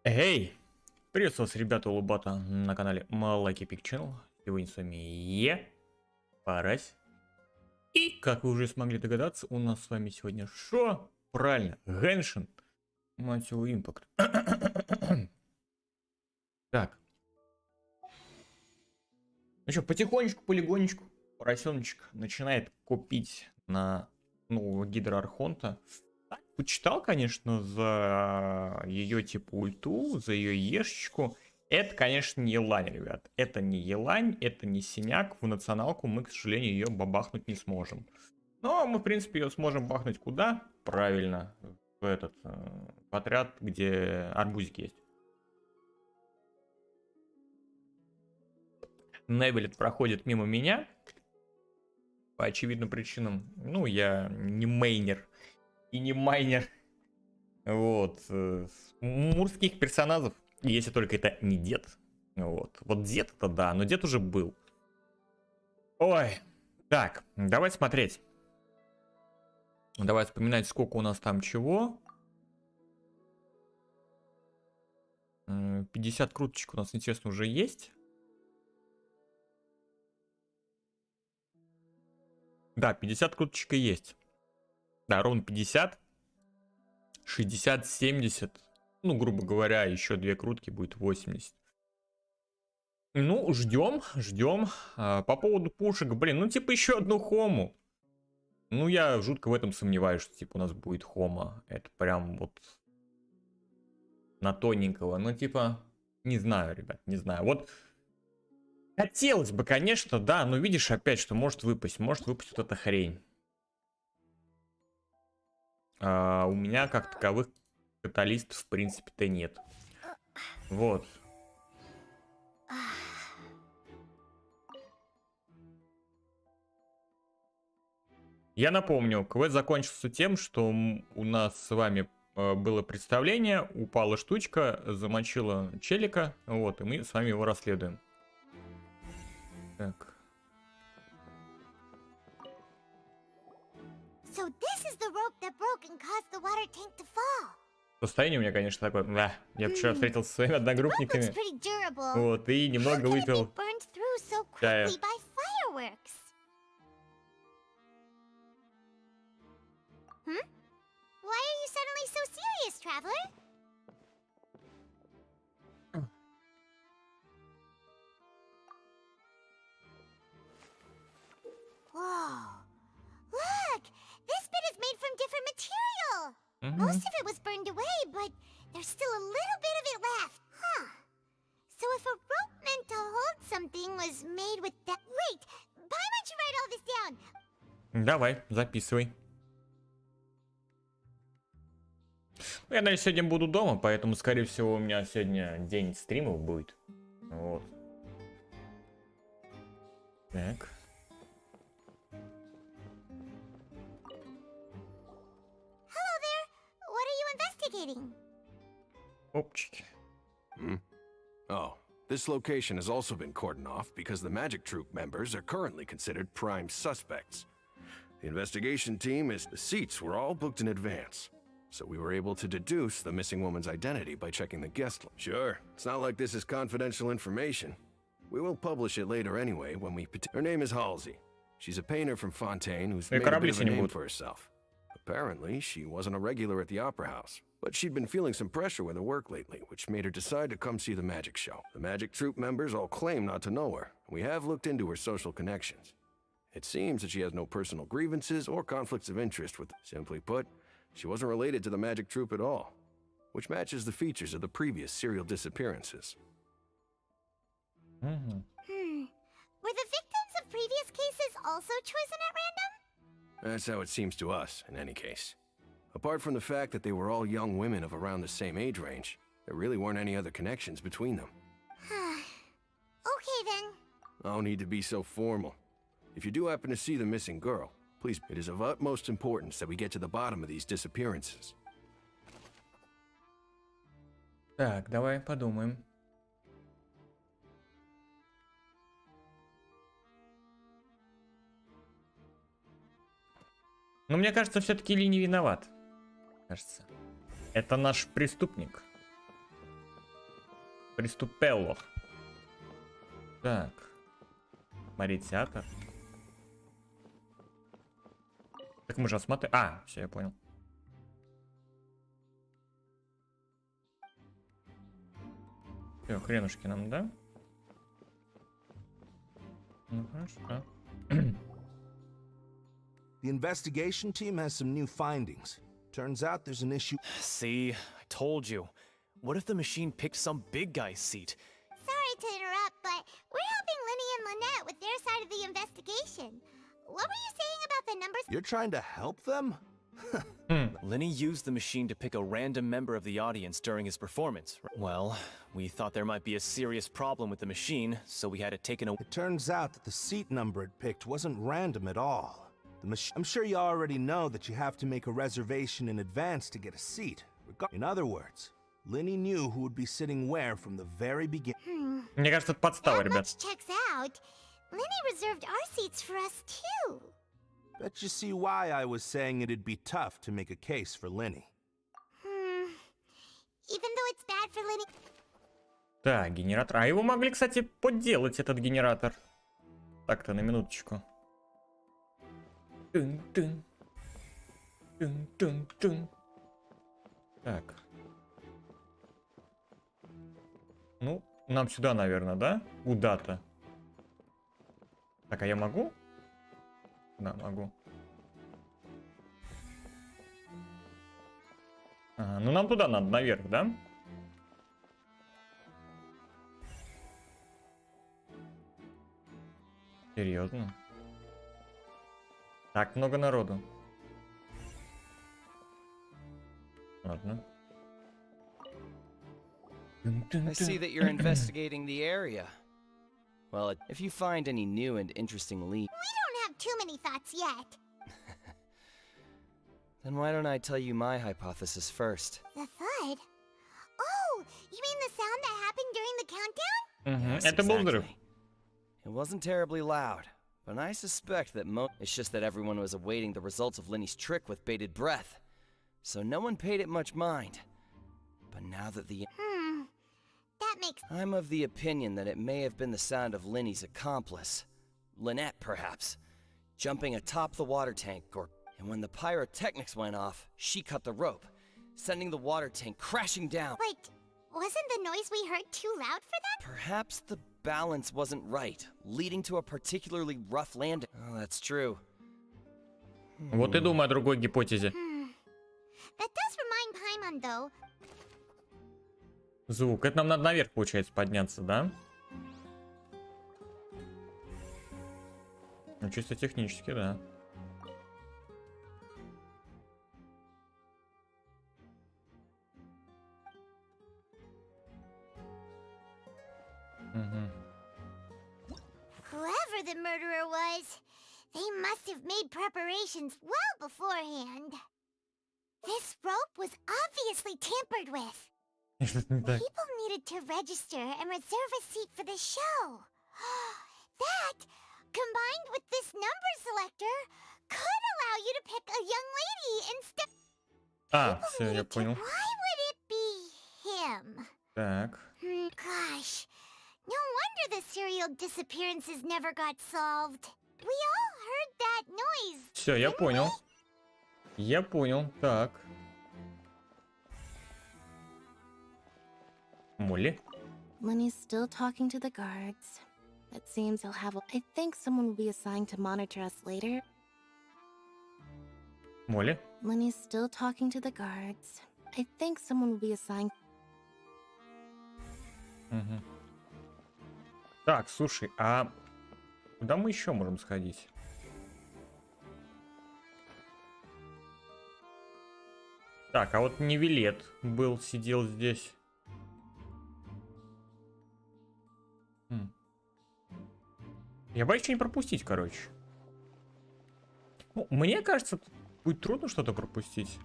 Эй! Приветствую вас, ребята, улыбата на канале Малаки Пик Channel. Сегодня с вами я, Парась. И, как вы уже смогли догадаться, у нас с вами сегодня шо? Правильно, Genshin Impact. Так. Ну что, потихонечку, полигонечку, поросеночек начинает купить на нового гидроархонта. Почитал, конечно, за ее типа ульту, за ее ешечку. Это, конечно, не елань, ребят. Это не елань, это не синяк. В националку мы, к сожалению, ее бабахнуть не сможем. Но мы, в принципе, ее сможем бахнуть куда? Правильно. В этот отряд, где арбузик есть. Невелет проходит мимо меня. По очевидным причинам. Ну, я не мейнер. И не майнер. Вот. Мужских персонажей. Если только это не дед. Вот дед это да, но дед уже был. Ой. Так, давай смотреть. Давай вспоминать, сколько у нас там чего. 50 круточек у нас, интересно, уже есть. Да, 50 круточек и есть. Да, ровно 50. 60, 70. Ну, грубо говоря, еще 2 крутки будет 80. Ну, ждем. По поводу пушек, блин, ну, типа, еще одну хому. Ну, я жутко в этом сомневаюсь, что, типа, у нас будет хома. Это прям вот на тоненького. Ну, типа, не знаю, ребят, не знаю. Вот хотелось бы, конечно, да, но видишь опять, что может выпасть вот эта хрень. У меня, как таковых, каталистов, в принципе-то нет. Вот. Я напомню, квест закончился тем, что у нас с вами было представление, упала штучка, замочила челика, вот, и мы с вами его расследуем. Так. Состояние у меня, конечно, такое. Да, я вчера встретился со своими одногруппниками. Вот, и немного выпил чая. Most of it was burned away, but there's still a little bit of it left. Huh. So if a rope meant to hold something was made with that... Wait! Why don't you write all this down? Давай, записывай. Я, наверное, сегодня буду дома, поэтому, скорее всего, у меня сегодня день стримов будет. Вот. Так. Опчики. Oh, this location has also been cordoned off because the Magic Troop members are currently considered prime suspects. The investigation team is... The seats were all booked in advance, so we were able to deduce the missing woman's identity by checking the guest list. Sure, it's not like this is confidential information. We will publish it later anyway when we... Her name is Halsey. She's a painter from Fontейна who's made a bit of a name for herself. Apparently, she wasn't a regular at the Opera House, but she'd been feeling some pressure with her work lately, which made her decide to come see the magic show. The Magic Troop members all claim not to know her, and we have looked into her social connections. It seems that she has no personal grievances or conflicts of interest with... Simply put, she wasn't related to the Magic Troop at all, which matches the features of the previous serial disappearances. Were the victims of previous cases also chosen at random? That's how it seems to us, in any case. Apart from the fact that they were all young women of around the same age range, there really weren't any other connections between them. Okay then. No need to be so formal. If you do happen to see the missing girl, please, it is of utmost importance that we get to the bottom of these disappearances. Так, давай подумаем. Но мне кажется, все-таки Ли не виноват. Кажется. Это наш преступник. Приступелло. Так. Модератор. Так мы же осмотрим. А, все, я понял. Все, хренушки нам, да? Ну, хорошо. The investigation team has some new findings. Turns out there's an issue. See, I told you. What if the machine picked some big guy's seat? Sorry to interrupt, but we're helping Lenny and Lynette with their side of the investigation. What were you saying about the numbers? You're trying to help them? Lenny used the machine to pick a random member of the audience during his performance. Well, we thought there might be a serious problem with the machine, so we had it taken away. It turns out that the seat number it picked wasn't random at all. I'm sure you already know that you have to make a reservation in advance to get a seat. In other words, Lenny knew who would be sitting where from the very beginning. Мне кажется, это подстава, That ребят. much checks out. Lenny reserved our seats for us too. Bet you see why I was saying it'd be tough to make a case for Lenny. Even though it's bad for Lenny. Так, генератор. А его могли, кстати, подделать, этот генератор. Так-то, на минуточку. Тын-тын. Тын-тын-тын. Так. Ну, нам сюда, наверное, да? Куда-то. Так, а я могу? Да, могу. Ага, ну нам туда надо, наверх, да? Серьезно? Так много народу. Ладно. I see that you're investigating the area. Well, if you find any new and interesting leads, We don't have too many thoughts yet. then why don't I tell you my hypothesis first? The thud? Oh, you mean the sound that happened during the countdown? Мгм, Yes, это был взрыв. exactly. It wasn't terribly loud, but I suspect that it's just that everyone was awaiting the results of Lenny's trick with bated breath. So no one paid it much mind. But now that That makes I'm of the opinion that it may have been the sound of Lenny's accomplice, Lynette perhaps, jumping atop the water tank, and when the pyrotechnics went off, she cut the rope, sending the water tank crashing down. But wasn't the noise we heard too loud for that? Perhaps the balance wasn't right, leading to a particularly rough landing. Oh, that's true. Вот и думаю о другой гипотезе. That does remind Paimon though. Звук. Это нам надо наверх, получается, подняться, да? Ну, чисто технически, да. Угу. Whoever the murderer was, they must have made preparations well beforehand. This rope was obviously tampered with. Так. People needed to register and reserve a seat for the show. That, combined with this number selector, could allow you to pick a young lady instead. А, все, я понял. Why would it be him? Так. Gosh, no wonder the serial disappearances never got solved. We all heard that noise. Все, я понял. Я понял. Так. Молли. Lenny's still talking to the guards. It seems he'll have I think someone will be assigned to monitor us later. Молли. Lenny's still talking to the guards. I think someone will be assigned. Угу. Так, слушай, а куда мы еще можем сходить? Так, а вот Невилет был, сидел здесь. Я боюсь что не пропустить, короче. Ну, мне кажется, будет трудно что-то пропустить.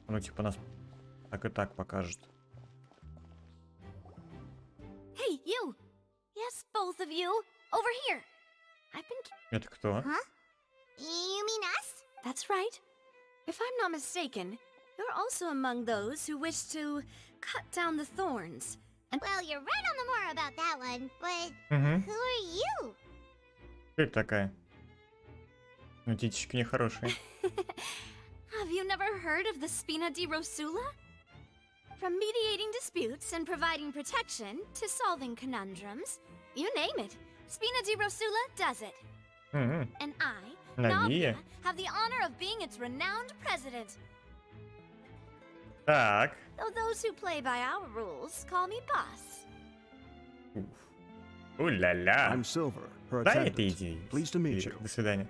Ну, типа нас так и так покажет. Hey, you! Yes, both of you! Over here! I've been... Это кто? Huh? You mean us? That's right. If I'm not mistaken, You're also among those who wish to cut down the thorns. And Well, you're right on the more about that one, but Угу. who are you? Кто это такая? Ну, титечки нехорошие. have you never heard of the Spina di Rosula? From mediating disputes and providing protection to solving conundrums, you name it, Spina di Rosula does it. Угу. And I, Навия. Navia, have the honor of being its renowned president. Так. Though those who play by our rules call me boss. У-ля-ля. I'm Silver, her Да, attendant. это иди. Pleased to meet you. До свидания.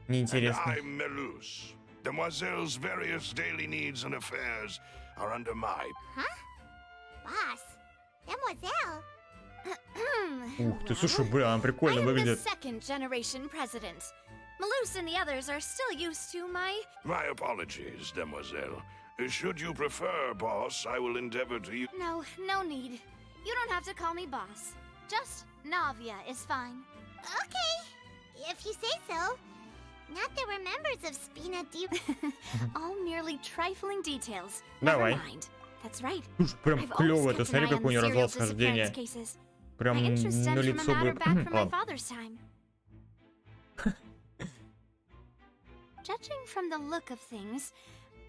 And Неинтересно. I'm Melus. Demoiselle's various daily needs and affairs are under my... Boss. Demoiselle. Ух ты, слушай, бля, она I прикольно am the выглядит. second generation president. Malus and the others are still used to my... My apologies, Demoiselle. Should you prefer, boss, I will endeavor to use... No, no need. You don't have to call me boss. Just Navia is fine. Okay, if you say so. Not that we're members of Spina di... All merely trifling details. Давай. Never mind. That's right. Слушай, прям I've клево always это. kept an Смотри, eye on какой у the него serial развал схождения. disappearance cases. Прям My interest на stemmed from a лицо matter бы... back from my Ладно. father's time. Judging from the look of things,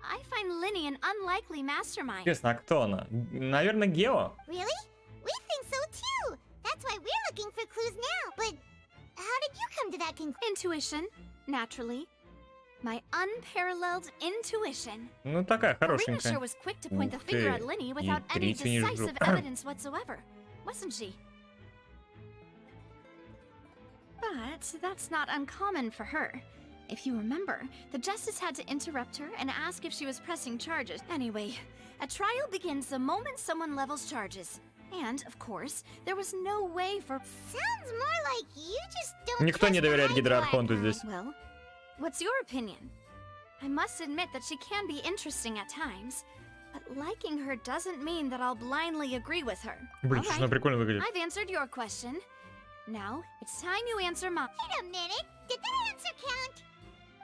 I find Linny an unlikely mastermind. Интересно, а кто она? Наверное, Гео? Really? We think so too. That's why we're looking for clues now. But how did you come to that conclusion? Intuition, naturally. My unparalleled intuition. Ну, такая Arena хорошенькая. sure was quick to point the Ух finger ты. at Linny И without any третью не жду. decisive evidence whatsoever, wasn't she? But that's not uncommon for her. If you remember, the justice had to interrupt her and ask if she was pressing charges. Anyway, a trial begins the moment someone levels charges. And, of course, there was no way for... Sounds more like you just don't Никто не trust the доверяет high гидроархонту blood. здесь. Well, what's your opinion? I must admit that she can be interesting at times, but liking her doesn't mean that I'll blindly agree with her. Блин, слушай, она Alright, прикольно выглядит. I've answered your question. Now, it's time you answer mine. Wait a minute. Did that answer count?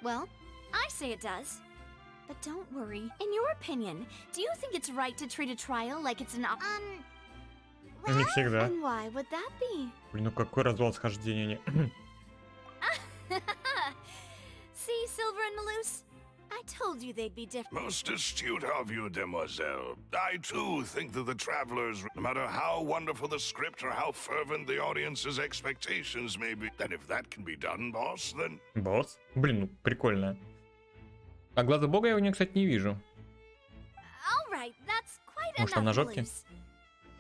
Well, I say it does. But don't worry. In your opinion, do you think it's right to treat a trial like it's an op- Не всегда. And why would that be? Блин, ну какой развал схождения. See, Silver and Malus? I told you they'd be different. Most astute of you, Demoiselle. I, too, think that the travelers, no matter how wonderful the script or how fervent the audience's expectations may be, that if that can be done, boss, then... Босс? Блин, ну прикольно. А глаза бога я у нее, кстати, не вижу. All right, that's quite Может, она на enough, жопке? Malus.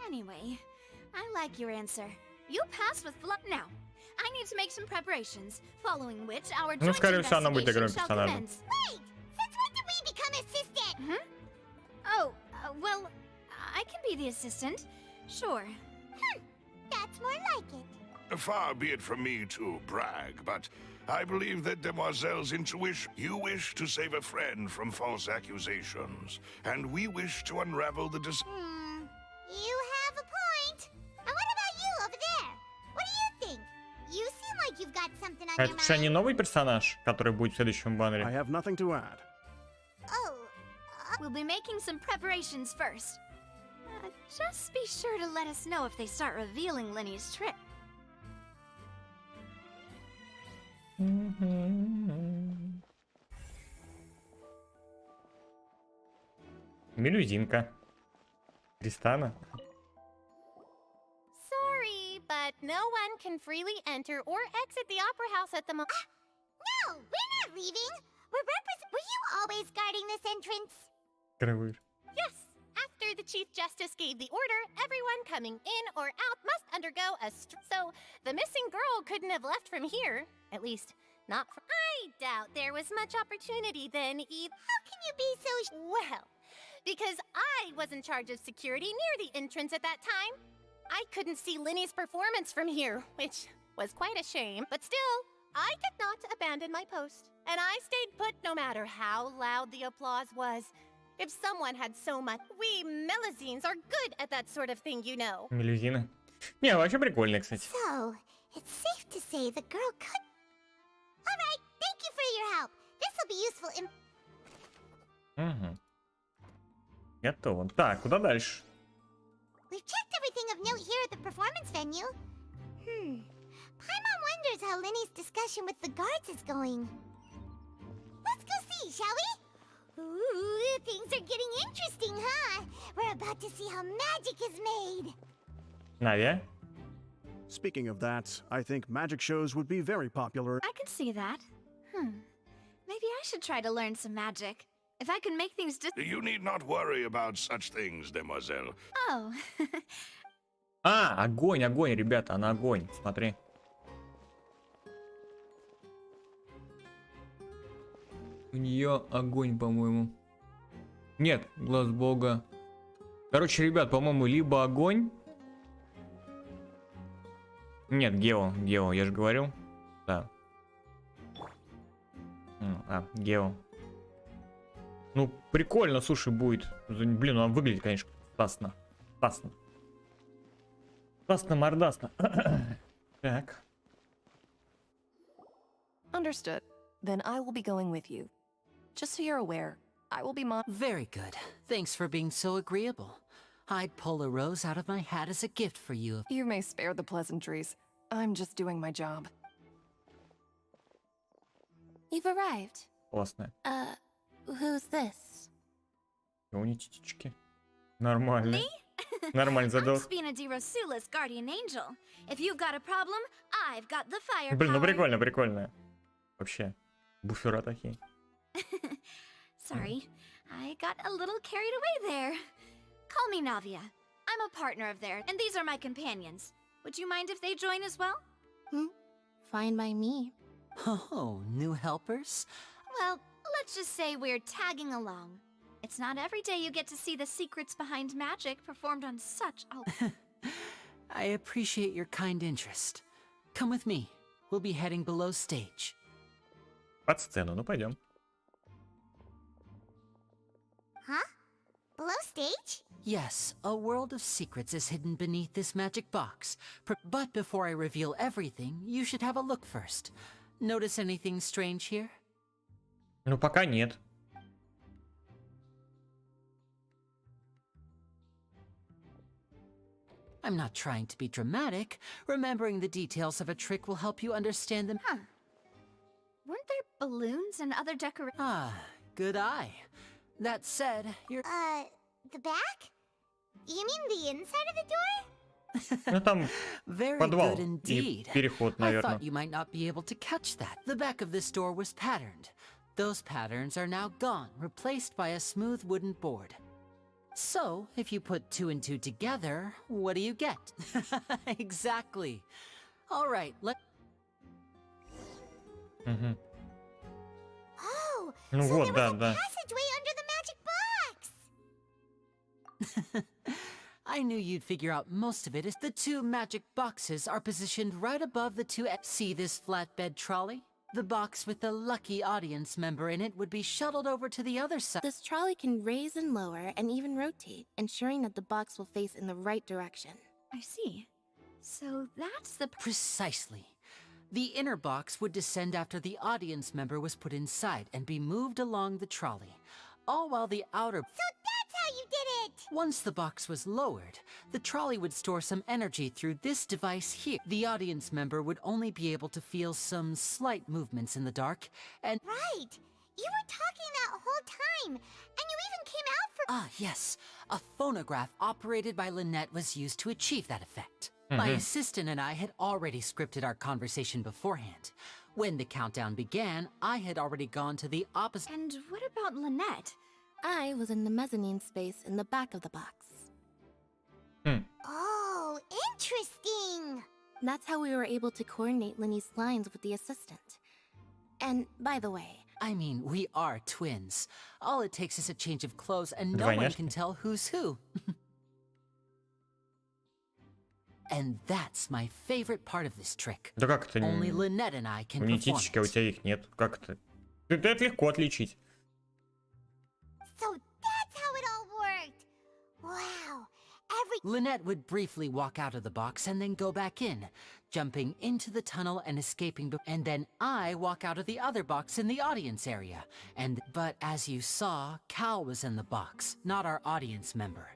Anyway, I like your answer. You passed with fluff. Now, I need to make some preparations, following which our Ну, joint скорее всего, она будет investigation игровым shall персонажем. commence. Wait! Since when did we become assistant? Oh, well, I can be the assistant. Sure. That's more like it. Far be it from me to brag, but I believe that Demoiselle's intuition... You wish to save a friend from false accusations, and we wish to unravel the You have a point. And what about you over there? What do you think? You seem like you've got something on А your это что, не mind. новый персонаж, который будет в следующем I баннере? have nothing to add. Oh, We'll be making some preparations first. Just be sure to let us know if they start revealing Linny's trick. Мелюзинка. Тристана. Sorry, but no one can freely enter or exit the Opera House at the moment. no, we're not leaving. Were you always guarding this entrance? Кровыр. Yes, after the Chief Justice gave the order, everyone coming in or out must undergo a so the missing girl couldn't have left from here. At least, not from... I doubt there was much opportunity then, Eve. How can you be so Well, because I was in charge of security near the entrance at that time. I couldn't see Linny's performance from here, which was quite a shame. But still, I did not abandon my post. And I stayed put no matter how loud the applause was. If someone had so much... We Melazines are good at that sort of thing, you know. Мелюзина. Не, вообще прикольная, кстати. So, it's safe to say the girl could... Alright, thank you for your help. This will be useful in... Угу. Готово. Так, куда дальше? We've checked everything of note here at the performance venue. Paimon wonders how Linny's discussion with the guards is going. Let's go see, shall we? Ooh, things are getting interesting, huh? We're about to see how magic is made. Навия? Speaking of that, I think magic shows would be very popular. I can see that. Maybe I should try to learn some magic. If I can make things You need not worry about such things, demoiselle. Oh. А, огонь, огонь, ребята, она огонь. Смотри. У нее огонь, по-моему. Нет, глаз бога. Короче, ребят, по-моему, либо огонь. Нет, гео, я же говорил. Да. Гео. Ну, прикольно, слушай, будет. Блин, она выглядит, конечно, классно. Классно. Классно, мордасно. Так. Understood. Then I will be going with you. Just so you're aware, I will be Very good. Thanks for being so agreeable. I'd pull a rose out of my hat as a gift for you. You may spare the pleasantries. I'm just doing my job. You've arrived. Классно. Who's this? Унитички. Нормально. Me? Нормально I'm задал. Spina di Rosula's guardian angel. If you've got a problem, I've got the fire Блин, ну power. прикольно, прикольно. Вообще. Буфера такие. Sorry, I got a little carried away there. Call me Navia. I'm a partner of theirs, and these are my companions. Would you mind if they join as well? Fine by me. Oh, new helpers? Well, let's just say we're tagging along. It's not every day you get to see the secrets behind magic performed on such a... I appreciate your kind interest. Come with me. We'll be heading below stage. Под сцену, ну пойдем. Huh? Below stage? Yes, a world of secrets is hidden beneath this magic box. But before I reveal everything, you should have a look first. Notice anything strange here? Ну пока нет. I'm not trying to be dramatic. Remembering the details of a trick will help you understand them. Huh. Weren't there balloons and other decorations? Ah, good eye. That said, you're... The back? You mean the inside of the door? Ну там Very подвал good и indeed. переход, I наверное. thought you might not be able to catch that. The back of this door was patterned. Those patterns are now gone, replaced by a smooth wooden board. So, if you put 2 and 2 together, what do you get? Exactly. All right, Мгм. Oh, Ну so вот, there да, was a да. passageway under the magic box! I knew you'd figure out most of it. The 2 magic boxes are positioned right above the 2. See this flatbed trolley? The box with the lucky audience member in it would be shuttled over to the other side. This trolley can raise and lower and even rotate, ensuring that the box will face in the right direction. I see. So that's the... Precisely. The inner box would descend after the audience member was put inside and be moved along the trolley, all while the outer... So that's how you did it! Once the box was lowered, the trolley would store some energy through this device here. The audience member would only be able to feel some slight movements in the dark, and... Right! You were talking that whole time, and you even came out for... Ah, yes. A phonograph operated by Lynette was used to achieve that effect. My assistant and I had already scripted our conversation beforehand. When the countdown began, I had already gone to the opposite... And what about Lynette? I was in the mezzanine space in the back of the box. Oh, interesting! That's how we were able to coordinate Linny's lines with the assistant. And by the way, I mean, we are twins. All it takes is a change of clothes and no one Двойняшки. can tell who's who. And that's my favorite part of this trick. Да как это Only не... Lynette and I can perform Унитички, а у it. тебя их нет. Как это? Это легко отличить. So that's how it all worked! Wow! every. Lynette would briefly walk out of the box and then go back in, jumping into the tunnel and escaping. And then I walk out of the other box in the audience area. But as you saw, Cal was in the box, not our audience member.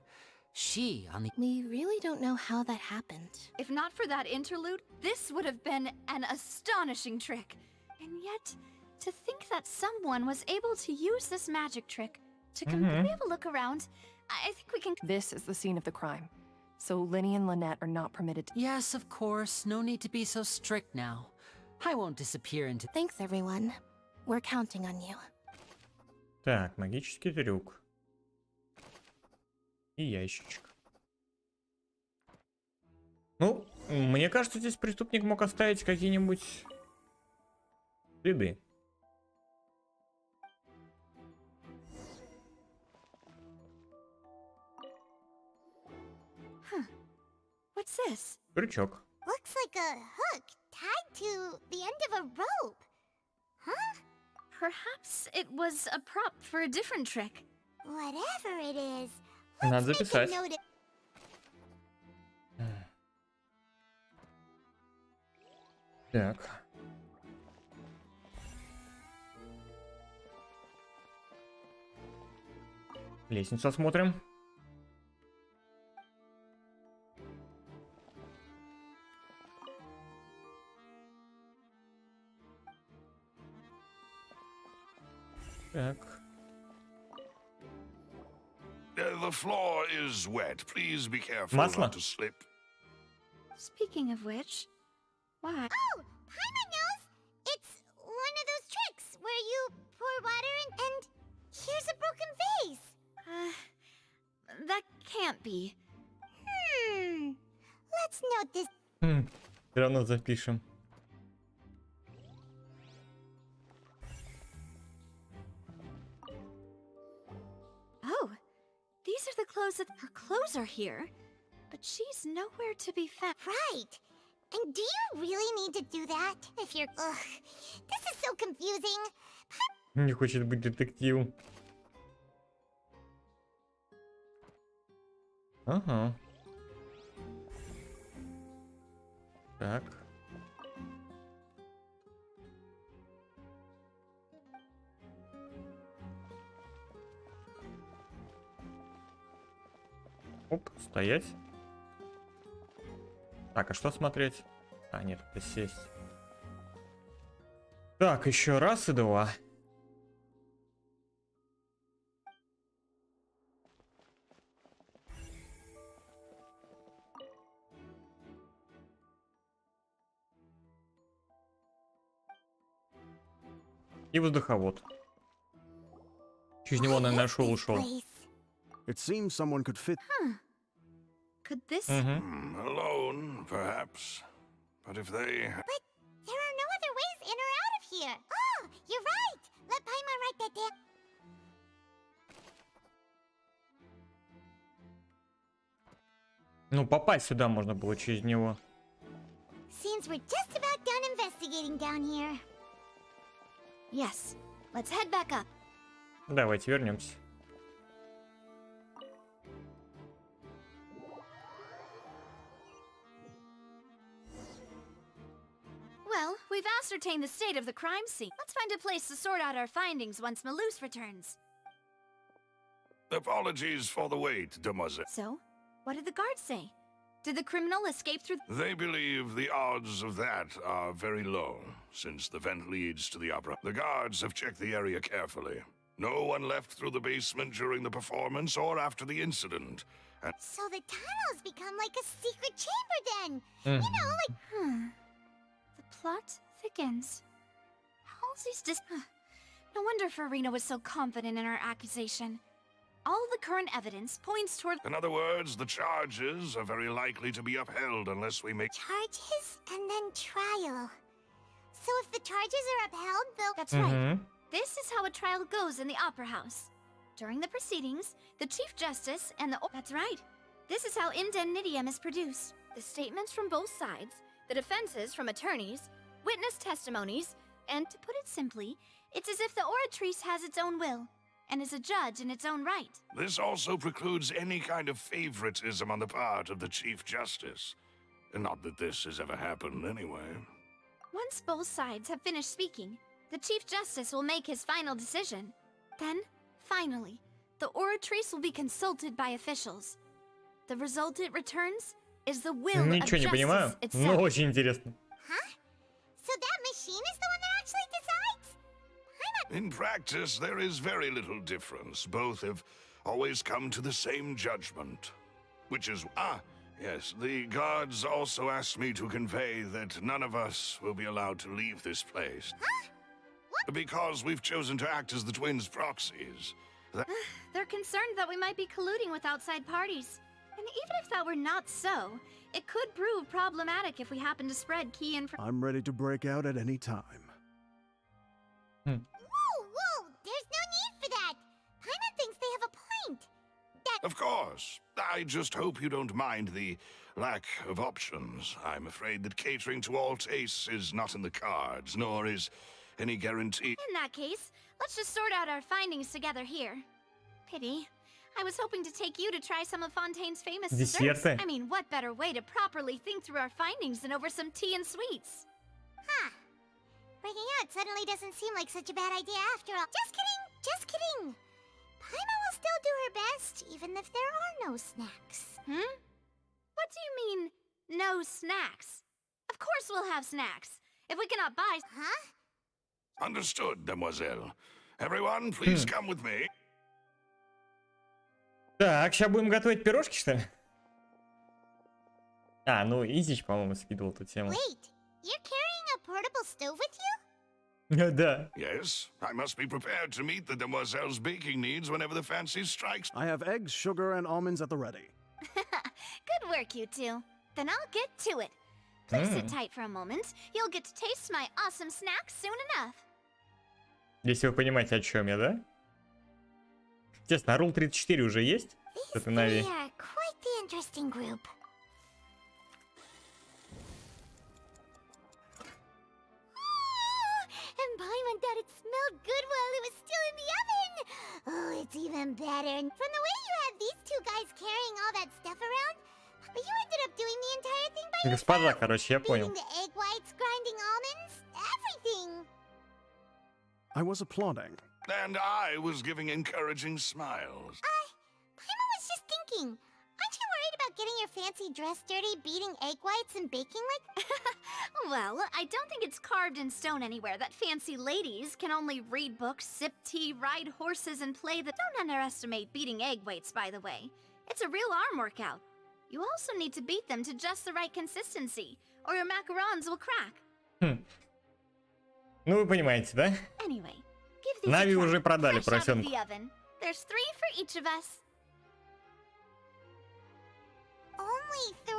She on the. We really don't know how that happened. If not for that interlude, this would have been an astonishing trick. And yet, to think that someone was able to use this magic trick to Can we have a look around? I think we can. This is the scene of the crime. So Linny and Lynette are not permitted to. Yes, of course. No need to be so strict now. I won't disappear into. Thanks, everyone. We're counting on you. Так, магический трюк. И ящичек. Ну, мне кажется, здесь преступник мог оставить какие-нибудь следы. What's this? Крючок. Looks like a hook tied to the end of a rope. Huh? Perhaps it was a prop for a different trick. Whatever it is, Надо let's make a записать. note. Так. Лестницу осмотрим. Так. The floor is wet. Please be careful Масло? not to slip. Speaking of which, why? Oh, Paimon knows. It's one of those tricks where you pour water and here's a broken vase. That can't be. Let's note this. Все равно запишем. Oh, these are the clothes that her clothes are here, but she's nowhere to be found. Right. And do you really need to do that? If you're... Ugh. This is so confusing. Не хочет быть детективом. Ага. Так. Оп, стоять. Так, а что смотреть? А, нет, это сесть. Так, еще раз и два. И воздуховод. Через него, наверное, ушел. It seems someone could fit. Could this? Alone, perhaps. But if they... But there are no other ways in or out of here. Oh, you're right. Let Paimon write that down. Ну, попасть сюда можно было через него. Seems we're just about done investigating down here. Yes. Let's head back up. Давайте вернемся. Well, we've ascertained the state of the crime scene. Let's find a place to sort out our findings once Malus returns. Apologies for the wait, demoiselle. So, what did the guards say? Did the criminal escape through... They believe the odds of that are very low, since the vent leads to the opera. The guards have checked the area carefully. No one left through the basement during the performance or after the incident. And So the tunnels become like a secret chamber then. You know, like... The plot thickens. Halsey's No wonder Farina was so confident in her accusation. All the current evidence points toward... in other words, the charges are very likely to be upheld unless we make... Charges and then trial. So if the charges are upheld, they'll... That's right. This is how a trial goes in the Opera House. During the proceedings, the Chief Justice and the... That's right. This is how indemnitium is produced. The statements from both sides, the defenses from attorneys, witness testimonies, and to put it simply, it's as if the oratrice has its own will. and is a judge in its own right. This also precludes any kind of favoritism on the part of the Chief Justice. And not that this has ever happened anyway. Once both sides have finished speaking, the Chief Justice will make his final decision. Then, finally, the oratrice will be consulted by officials. The result it returns is the will of Ничего не понимаю, justice но itself. очень интересно. Huh? So that machine is the one that actually decides? In practice, there is very little difference. Both have always come to the same judgment. Which is, yes, the guards also asked me to convey that none of us will be allowed to leave this place. Huh? What? Because we've chosen to act as the twins' proxies. They're concerned that we might be colluding with outside parties. And even if that were not so, it could prove problematic if we happen to spread key information. I'm ready to break out at any time. Whoa! There's no need for that! Paimon thinks they have a point. Of course. I just hope you don't mind the lack of options. I'm afraid that catering to all tastes is not in the cards, nor is any guarantee. In that case, let's just sort out our findings together here. Pity. I was hoping to take you to try some of Fontaine's famous desserts. Десерты. I mean, what better way to properly think through our findings than over some tea and sweets? Huh. Breaking out suddenly doesn't seem like such a bad idea after all. Just kidding! Paimon will still do her best, even if there are no snacks. What do you mean, no snacks? Of course we'll have snacks. If we cannot buy... Huh? Understood, demoiselle. Everyone, please come with me. Так, сейчас будем готовить пирожки, что ли? А, ну Изич, по-моему, скидывал эту тему. Wait, you're carrying a portable stove with you? Да. Yes, I must be prepared to meet the demoiselle's baking needs whenever the fancy strikes. I have eggs, sugar, and almonds at the ready. Good work, you two. Then I'll get to it. Please sit tight for a moment. You'll get to taste my awesome snacks soon enough. Если вы понимаете, о чем я, да? Честно, а Рул 34 уже есть? These Это Нави. three are quite the interesting group. And Paimon thought it smelled good while it was still in the oven. Oh, it's even better. And from the way you had these two guys carrying all that stuff around, but you ended up doing the entire thing by Господа, yourself. короче, я понял. Beating the egg whites, grinding almonds, everything. I was applauding. And I was giving encouraging smiles. Paimon was just thinking. Aren't you worried about getting your fancy dress dirty, beating egg whites and baking like... Well, I don't think it's carved in stone anywhere that fancy ladies can only read books, sip tea, ride horses, and play the... Don't underestimate beating egg whites, by the way. It's a real arm workout. You also need to beat them to just the right consistency, or your macarons will crack. Ну, вы понимаете, да? Anyway, give these Нави a try. уже продали Fresh out of поросенку. the oven. There's 3 for each of us. Only 3?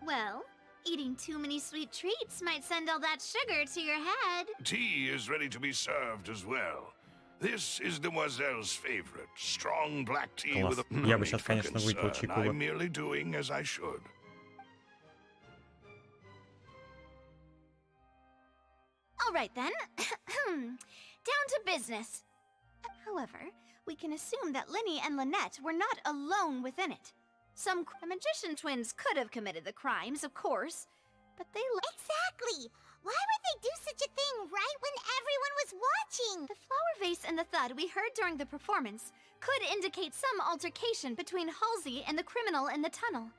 Well, eating too many sweet treats might send all that sugar to your head. Tea is ready to be served as well. This is demoiselle's favorite, strong black tea Класс. with a Я бы no сейчас, need for конечно, выпил concern. чайку. I'm merely doing as I should. All right then. Down to business. However, we can assume that Linny and Lynette were not alone within it. The magician twins could have committed the crimes, of course, but they... Exactly! Why would they do such a thing right when everyone was watching? The flower vase and the thud we heard during the performance could indicate some altercation between Halsey and the criminal in the tunnel,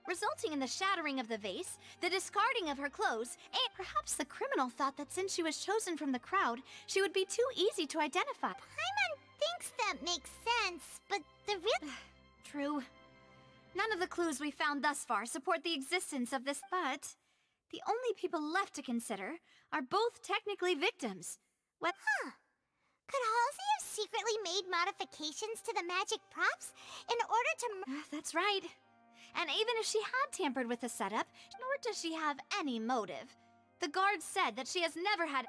resulting in the shattering of the vase, the discarding of her clothes, and perhaps the criminal thought that since she was chosen from the crowd, she would be too easy to identify. Paimon thinks that makes sense, but the real... True. None of the clues we found thus far support the existence of this, but the only people left to consider are both technically victims. What? Huh. Could Halsey have secretly made modifications to the magic props in order to... That's right. And even if she had tampered with the setup, nor does she have any motive. The guard said that she has never had...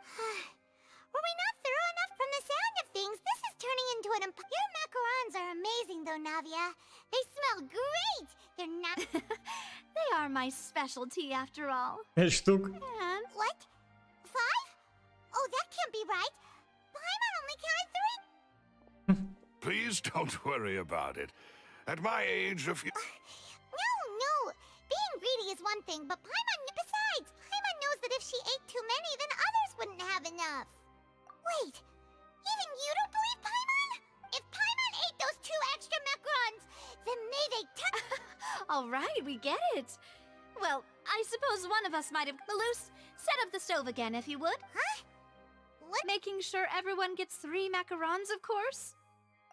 Were we not thorough enough from the sound of things? This is turning into an... Your macarons are amazing, though, Navia. They smell great! They're not... They are my specialty, after all. 5 штук. And... What? 5? Oh, that can't be right. Paimon only counted 3. Please don't worry about it. At my age, if you... No. Being greedy is one thing, but Paimon... Besides, Paimon knows that if she ate too many, then others wouldn't have enough. Wait, even you don't believe Paimon? If Paimon ate those 2 extra macarons, then they All right, we get it. Well, I suppose one of us might have... Malus, set up the stove again, if you would. Huh? What? Making sure everyone gets 3 macarons, of course.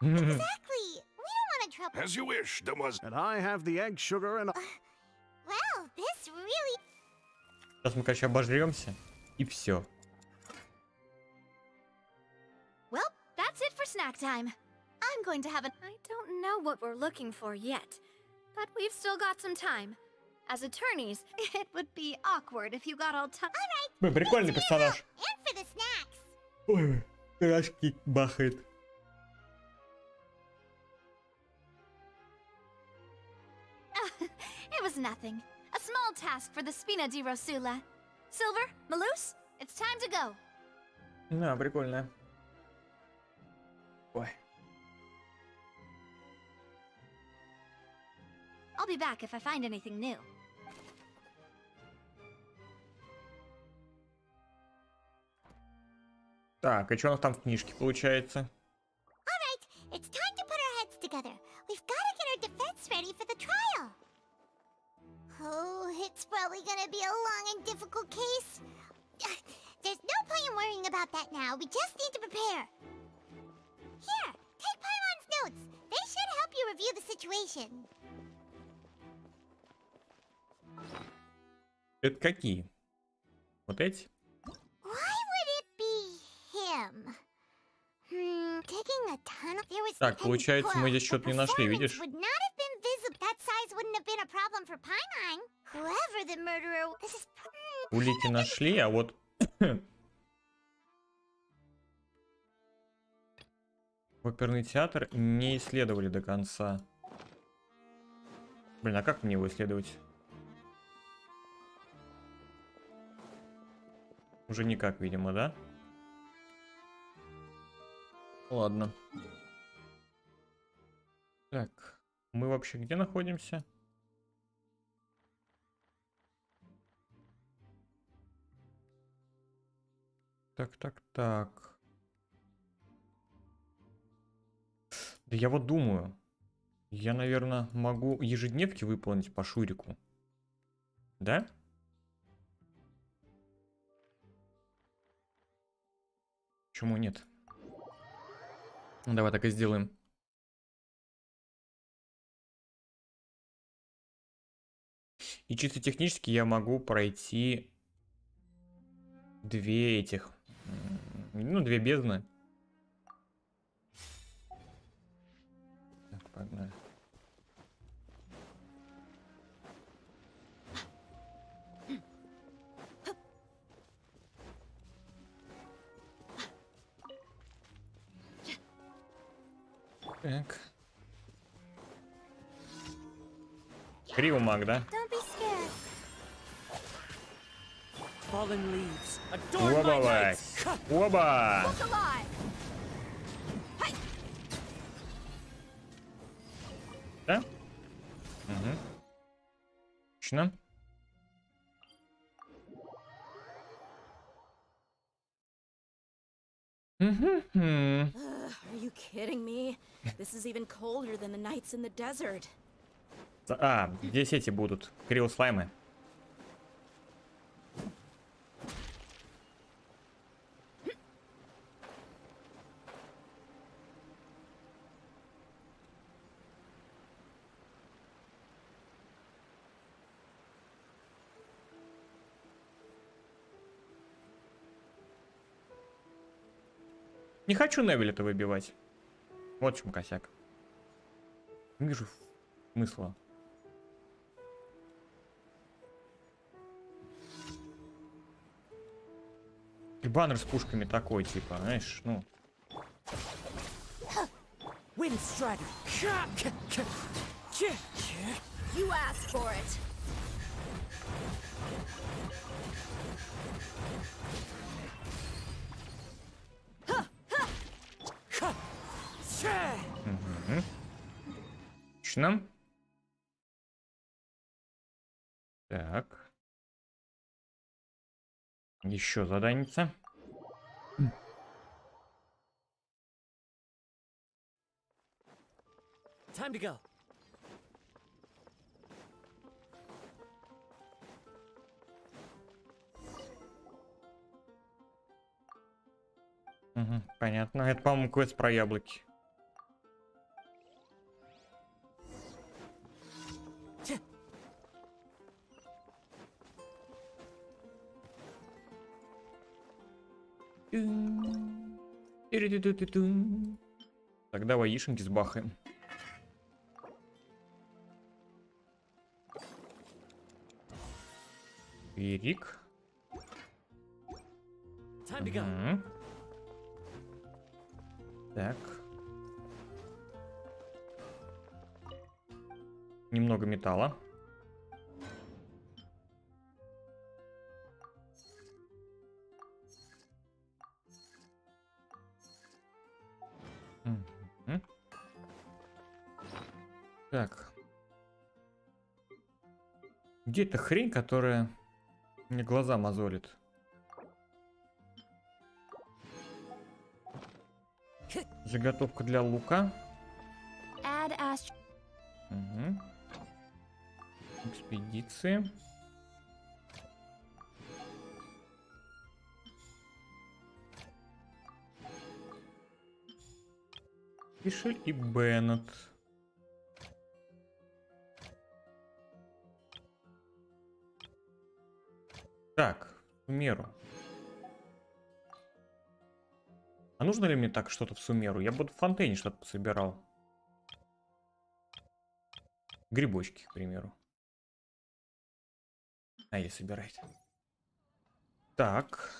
Exactly. We don't want to trouble... As you wish, demoiselle. And I have the egg, sugar, and... Well, this really... Сейчас мы, короче, обожремся. И все. Well, that's it for snack time. I'm going to have I don't know what we're looking for yet, but we've still got some time. As attorneys, it would be awkward if you got all time. Блин, прикольный персонаж. And for the snacks. Ой, пирожки бахает. It was nothing. A small task for the Spina di Rosula. Silver, Malus, it's time to go. Да, прикольно. Ой. I'll be back if I find anything new. Так, и что у нас там в книжке получается? Alright, it's time to put our heads together. We've got to get our defense ready for the trial. Oh, it's probably gonna be a long and difficult case. There's no point in worrying about that now. We just need to prepare. Here, take Paimon's notes. They should help you review the situation. Это какие? Вот эти? Why would it be him? Taking a tunnel. There was Так, получается, мы здесь что-то не нашли, видишь? Would not have been visible. That size wouldn't have been a problem for Paimon. Whoever the murderer. This is. Улики нашли, а вот... Оперный театр не исследовали до конца. Блин, а как мне его исследовать? Уже никак, видимо, да? Ладно. Так, мы вообще где находимся? Так. Да я вот думаю. Я, наверное, могу ежедневки выполнить по Шурику. Да? Почему нет? Ну, давай так и сделаем. И чисто технически я могу пройти 2 этих. Ну, 2 бездны. Так, погнали. Так. Криво-маг, да? Don't be scared. Fallen leaves. Adorn my Оба! nights. Оба! Look alive! Да? Угу. Отлично. Are you kidding me? This is even colder than the nights in the desert. А, здесь эти будут. Криослаймы. Не хочу Невеля-то выбивать. Вот в чем косяк. Не вижу смысла. И баннер с пушками такой, типа, знаешь, ну. You asked for it. Угу. Отлично. Так. Еще заданица. Time to go. Угу, понятно. Это, по-моему, квест про яблоки. Так, давай яишенки сбахаем. Ирик. Угу. Так. Немного металла. Угу. Так. Где эта хрень, которая мне глаза мозолит? Заготовка для лука. Угу. Экспедиции. Пишель и Беннет. Так, в меру. А нужно ли мне так что-то в сумеру? Я буду в Фонтейне что-то пособирал. Грибочки, к примеру. А я собирать. Так.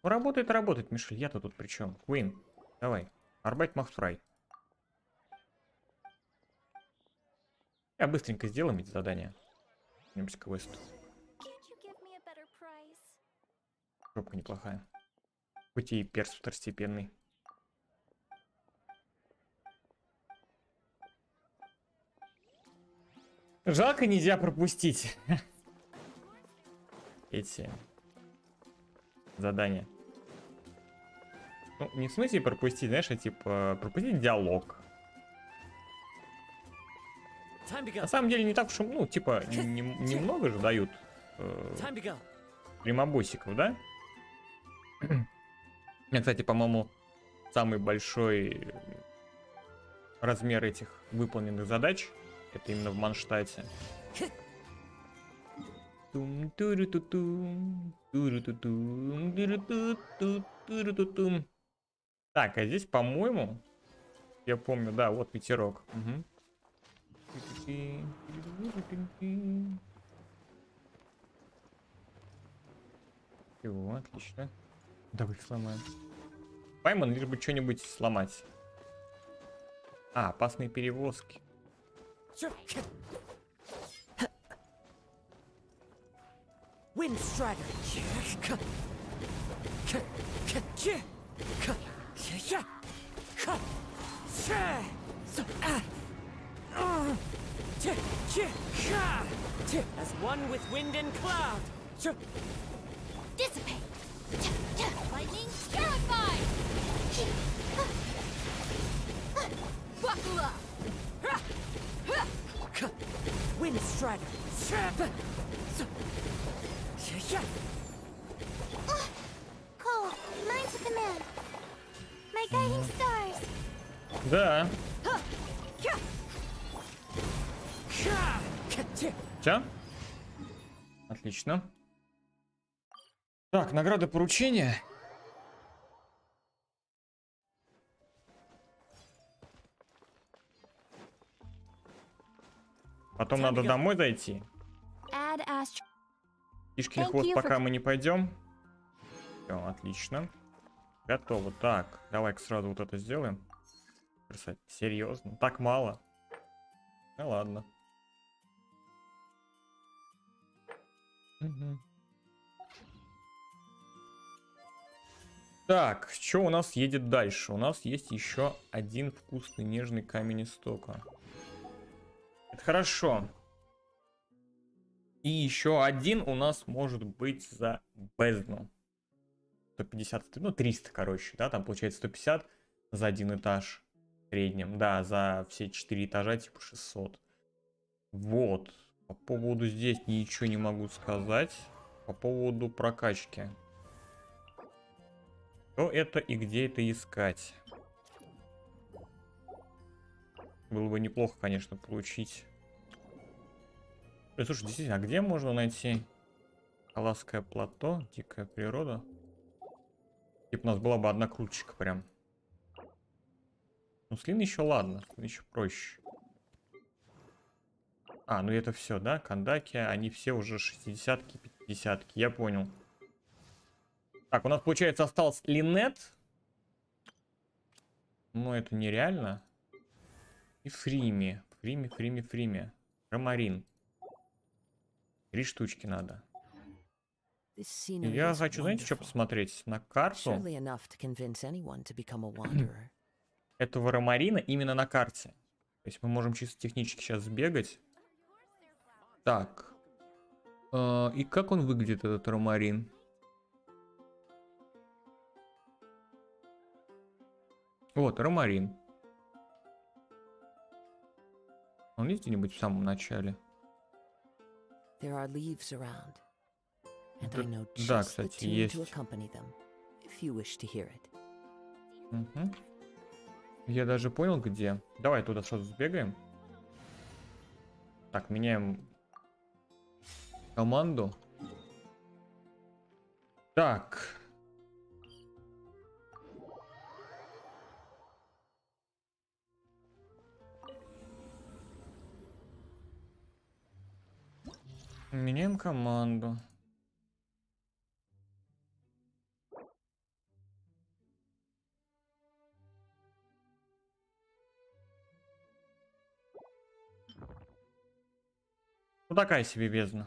Ну, работает, Мишель. Я-то тут при чем? Куин, давай. Арбайт macht frei. Я быстренько сделаем эти задания. Вернемся к квесту. Жопка неплохая. Хоть и перс второстепенный. Жалко, нельзя пропустить эти задания. Ну, не в смысле пропустить, знаешь, а типа пропустить диалог. На самом деле не так уж, ну, типа, немного же дают прямобосиков, да? Я, кстати, по-моему, самый большой размер этих выполненных задач это именно в Манштате. Так, а здесь, по-моему, я помню, да, вот ветерок. Угу. Все, отлично. Давай их сломаем. Пайман, лишь бы что-нибудь сломать. А, опасные перевозки. As one with wind and cloud. Dissipate. Lightning, purify. Buckle up. Wind strider. Cole, mine's a command. My guiding stars. Да. Ча? Отлично. Так, награда поручения. Потом надо домой зайти. Кишкин хвост, пока мы не пойдем. Все, отлично. Готово. Так, давай-ка сразу вот это сделаем. Красота. Серьезно? Так мало? Ну ладно. Угу. Так, что у нас едет дальше? У нас есть еще один вкусный нежный камень истока. Это хорошо. И еще один у нас может быть за бездну. 150, ну 300, короче, да, там получается 150 за один этаж в среднем. Да, за все 4 этажа типа 600. Вот. По поводу здесь ничего не могу сказать. По поводу прокачки. Что это и где это искать? Было бы неплохо, конечно, получить. Слушай, действительно, а где можно найти Халасское плато, дикая природа? Типа у нас была бы одна круточка прям. Ну, слин еще ладно, слин еще проще. А, ну это все, да? Кандаки, они все уже 60-ки, 50-ки, я понял. Так, у нас, получается, остался линет. Но это нереально. И фриме. Фриме. Ромарин. 3 штучки надо. Я хочу, знаете, что посмотреть? На карту этого ромарина именно на карте. То есть мы можем чисто технически сейчас сбегать. Так. И как он выглядит, этот ромарин? Вот, ромарин. Он есть где-нибудь в самом начале? Да, кстати, есть. Угу. Я даже понял, где. Давай туда сразу сбегаем. Так, меняем команду. Так. Меняем команду. Ну такая себе бездна.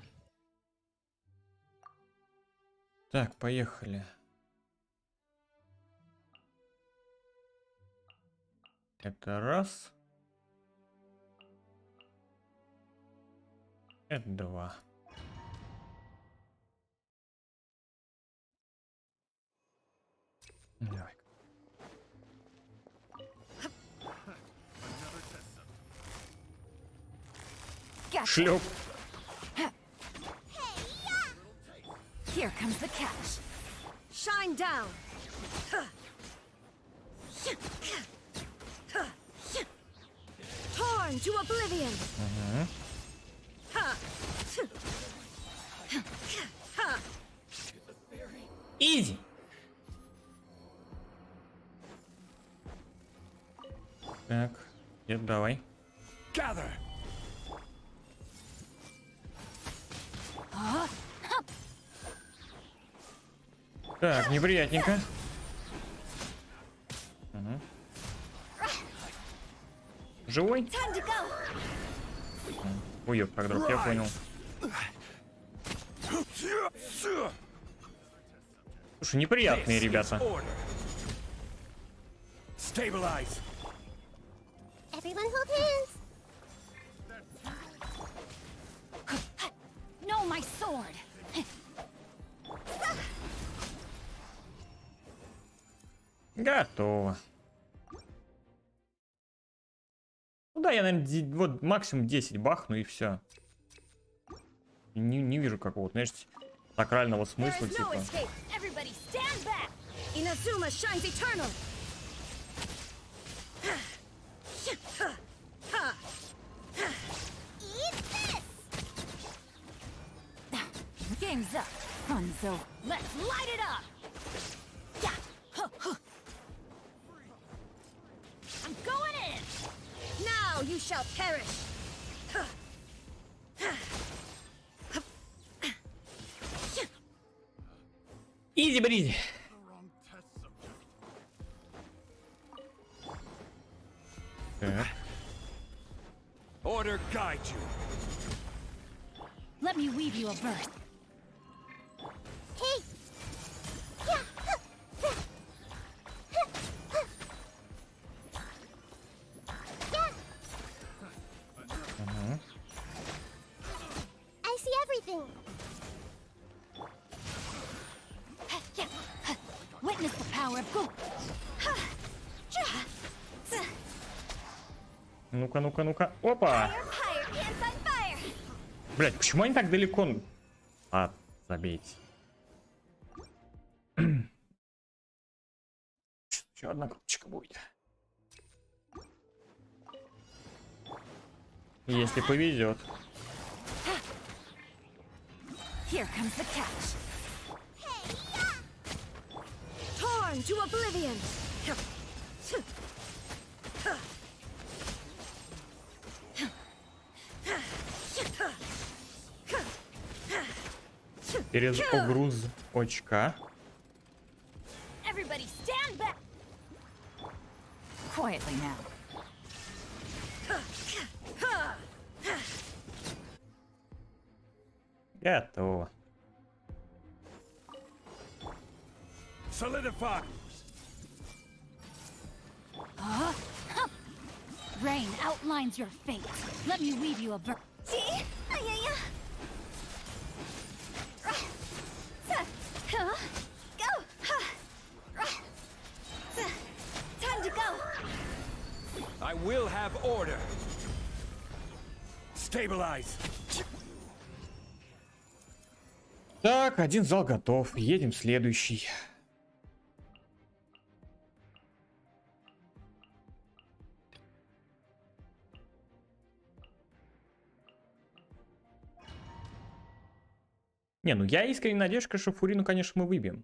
Так, поехали. Это раз. Это два. Давай. Шлеп. Here comes the catch. Shine down. Torn to oblivion. Изи. Так, нет, давай. Так, неприятненько. Угу. Живой? Уёб, как друг, я понял. Слушай, неприятные ребята. Everyone hold hands. No, my sword. Готово. Ну да, я, наверное, вот максимум 10 бахну и все. Не вижу какого-то, знаешь, сакрального смысла, типа. Game's up, Hanzo. Let's light it up. I'm going in. Now you shall perish. Изи-бризи. Так. Order guide you. Let me weave you a verse. Hey. Ну-ка, ну-ка, ну-ка. Опа! Блять, почему они так далеко? А, забейте. Еще одна кнопочка будет. Если повезет. Here comes the catch. Torn to oblivion. Перезагруз очка. Everybody stand back. Quietly now. Готово. Solidify. Rain outlines your fate. Let me weave you a verse. See? Go! Time to go! I will have order. Stabilize. Так, один зал готов. Едем в следующий. Не, ну я искренне надеюсь, что Фурину, конечно, мы выбьем.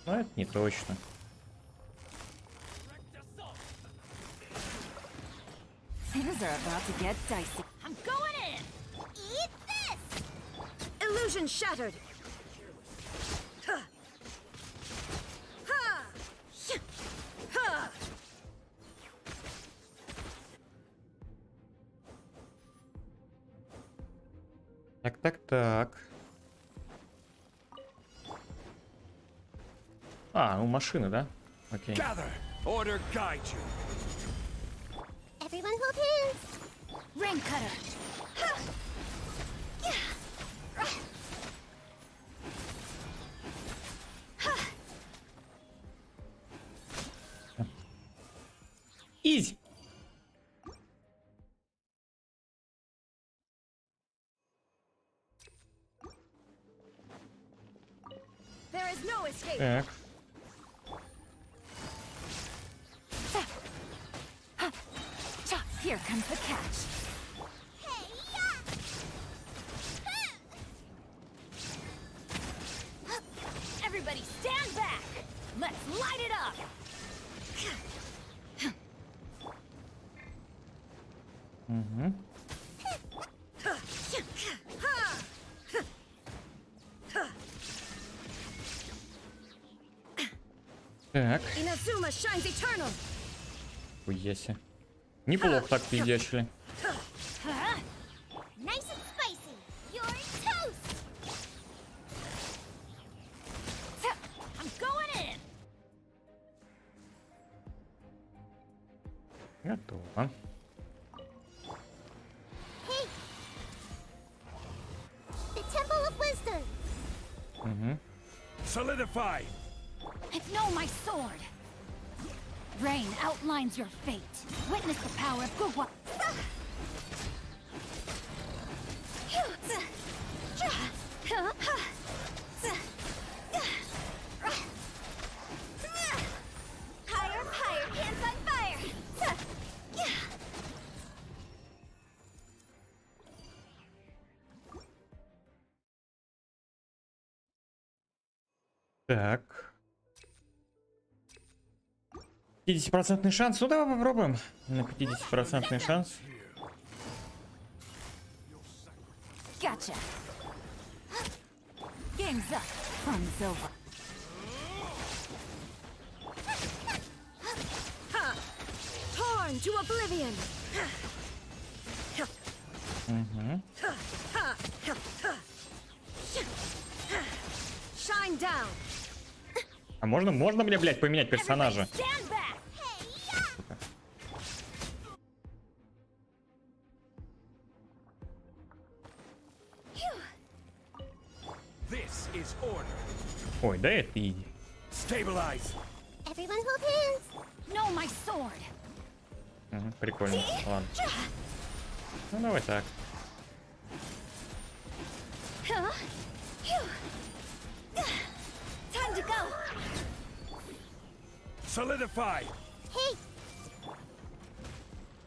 Но это не точно. Things are about to get dicey. I'm going in. Eat this! Illusion shattered. Так. А, ну машины, да? Окей. Order guide you. Everyone hold hands! Rain cutter. Изи. There is no escape. Так. Here comes the catch. Everybody stand back. Let's light it up. Угу. Так. Inazuma shines eternal. Хуяси. Неплохо так пиздячили. Nice and spicy! You're toast! I'm going in. Готово. Hey! The Temple of Wisdom! Угу. Solidify. I know my sword. Rain outlines your fate. Witness the power of Gugwa. Higher, hands on fire! Так. 50% шанс. Ну давай попробуем. На 50% шанс. Gotcha. Game's up. Fun's over. Torn to oblivion. Угу. Shine down. А можно мне, блядь, поменять персонажа? Stand back. This Ой, да это иди. Stabilize. Everyone hold hands. No, my sword. Угу, прикольно. Ладно. Ну давай так. Time to go. Solidify. Hey,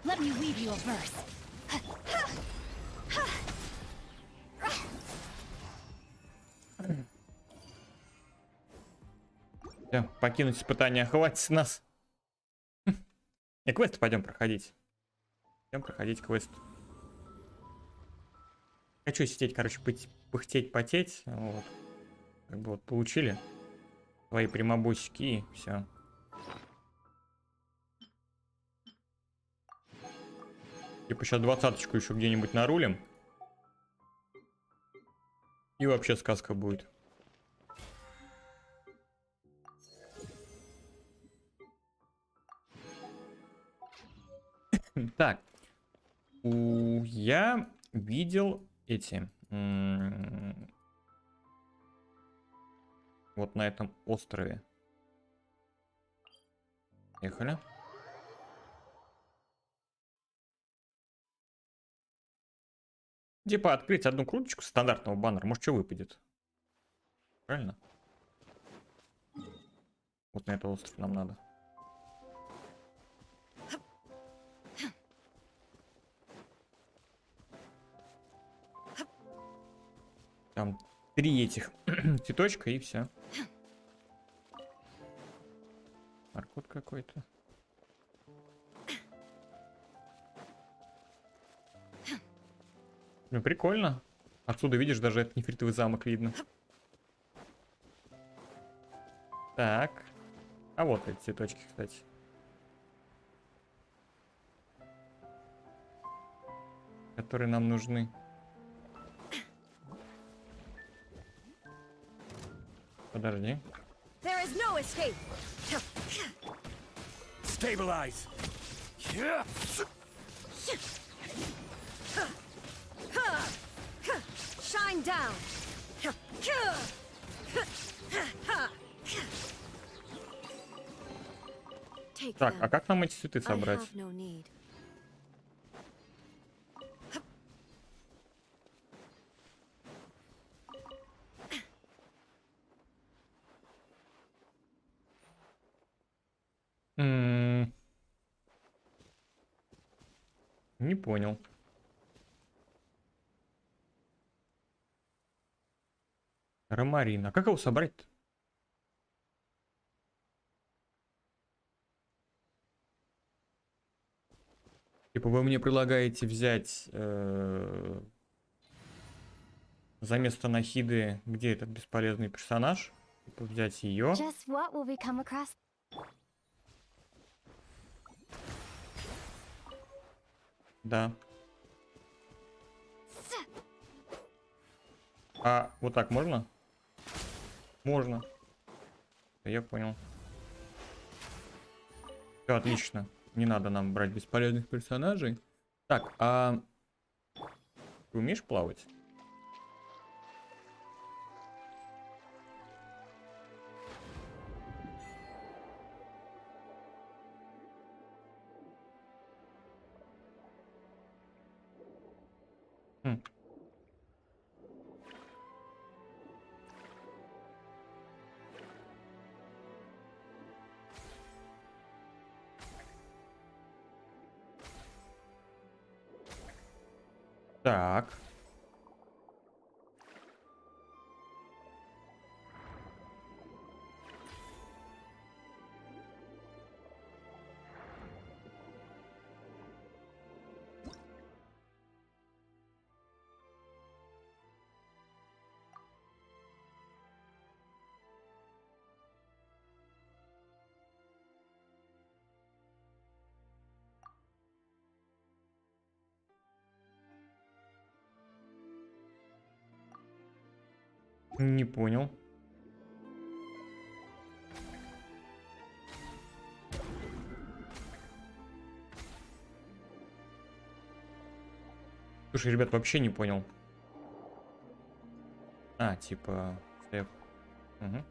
Let me weave you a verse. Всё, покинуть испытание, хватит с нас. И квест пойдем проходить. Пойдем проходить квест. Хочу сидеть, короче, пыхтеть, потеть. Вот. Как бы вот получили свои прямобусики и все. Типа сейчас 20-очку еще где-нибудь нарулим. И вообще сказка будет. Так. Я видел эти... Вот на этом острове. Ехали. Типа открыть одну круточку стандартного баннера. Может, что выпадет? Правильно? Вот на этот остров нам надо. Там 3 этих цветочка и все. Аркод какой-то. Ну, прикольно. Отсюда, видишь, даже этот нефритовый замок видно. Так. А вот эти цветочки, кстати. Которые нам нужны. Подожди. There is no escape. Stabilize. Shine down. Take Так, them. а как нам эти цветы I собрать? have no need. Не понял. Ромарин. А как его собрать-то? Типа вы мне предлагаете взять за место Нахиды, где этот бесполезный персонаж? Типа взять ее. just what will we come across? Да. А вот так можно? Можно. Я понял. Все отлично. Не надо нам брать бесполезных персонажей. Так, а ты умеешь плавать? Хм. Так. Не понял. Слушай, ребят, вообще не понял. А, типа, F. Угу.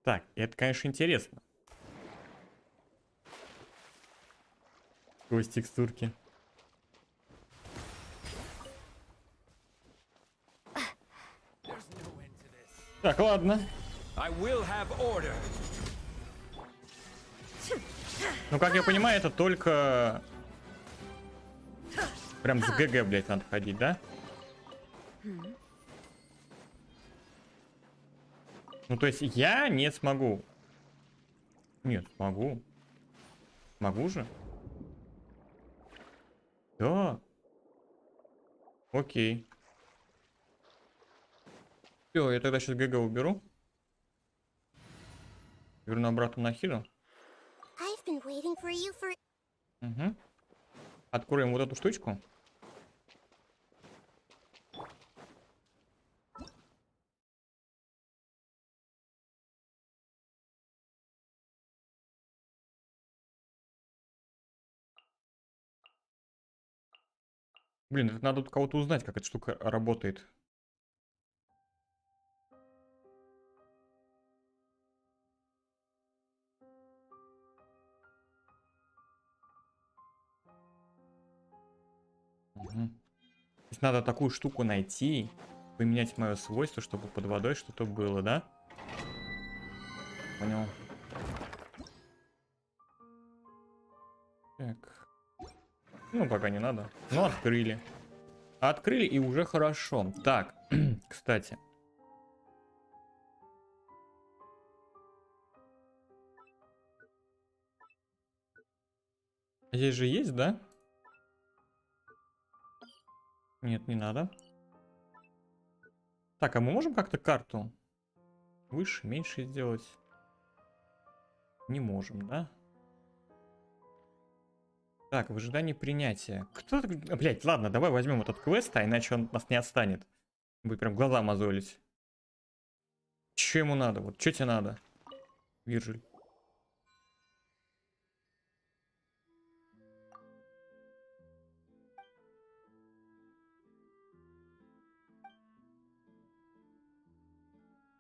Так, это, конечно, интересно. Сквозь текстурки. Так, ладно. Ну, как я понимаю, это только... Прям с ГГ, блядь, надо ходить, да? Ну, то есть я не смогу. Нет, смогу. Могу же? Да. Окей. Все, я тогда сейчас ГГ уберу. Верну обратно на хилу. Угу. Откроем вот эту штучку. Блин, это надо у кого-то узнать, как эта штука работает. Угу. То есть надо такую штуку найти, поменять мое свойство, чтобы под водой что-то было, да? Понял. Так. Ну, пока не надо. Ну, открыли. Открыли, и уже хорошо. Так, кстати. Здесь же есть, да? Нет, не надо. Так, а мы можем как-то карту выше, меньше сделать? Не можем, да? Так, в ожидании принятия. Кто так... Блять, ладно, давай возьмем этот квест, а иначе он нас не отстанет. Будет прям глаза мозолить. Че ему надо? Вот, что тебе надо? Виржиль.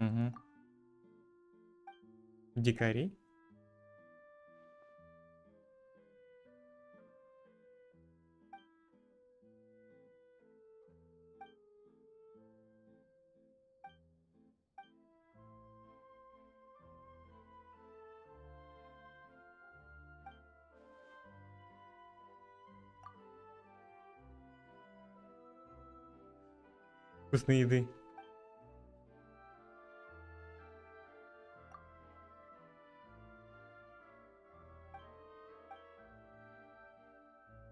Угу. Дикари? Вкусной еды.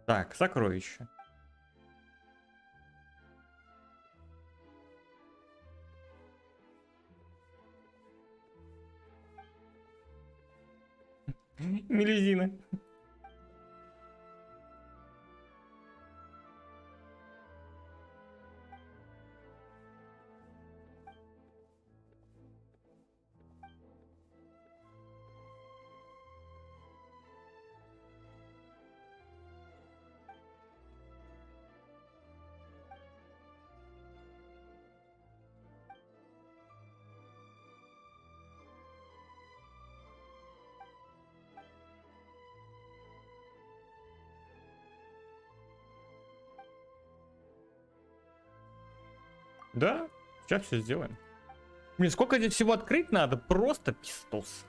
Так, сокровище. Мелизина. Да, сейчас все сделаем. Блин, сколько здесь всего открыть надо? Просто пистос.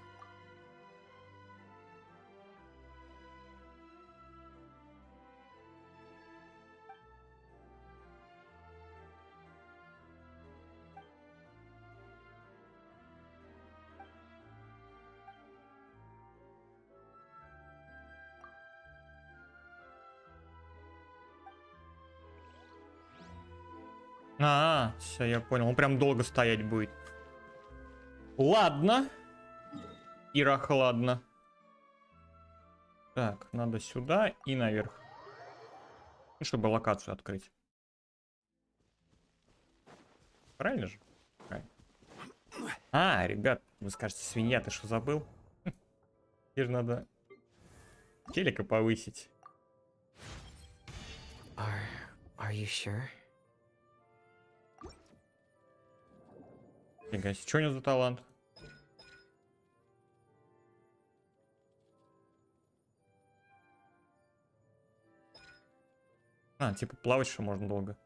Все, я понял. Он прям долго стоять будет. Ладно. Ира, ладно. Так, надо сюда и наверх. Ну, чтобы локацию открыть. Правильно же? Правильно. А, ребят, вы скажете, свинья, ты что забыл? Теперь надо телека повысить. Are you sure? Фига себе, что у него за талант? А, типа плавать что можно долго.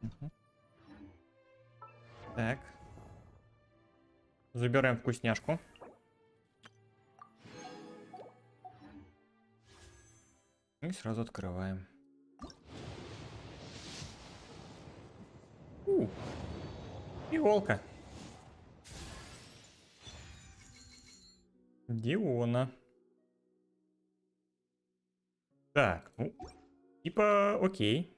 Угу. Так. Забираем вкусняшку. И сразу открываем. Иголка. Диона. Так, ну, типа, окей.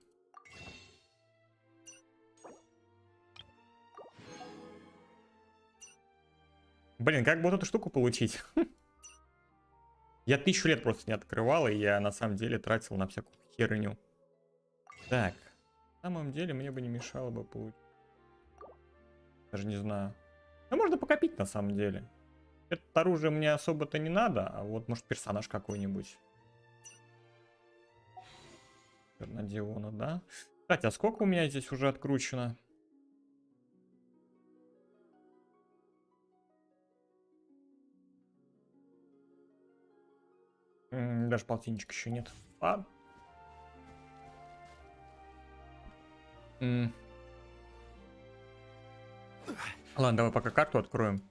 Блин, как бы вот эту штуку получить? Я 1000 лет просто не открывал, и я на самом деле тратил на всякую херню. Так, на самом деле мне бы не мешало бы получить. Даже не знаю. Ну, можно покопить на самом деле. Это оружие мне особо-то не надо, а вот может персонаж какой-нибудь. На Диона, да? Кстати, а сколько у меня здесь уже откручено? Даже полтинничка еще нет. Ладно. Ладно, давай пока карту откроем.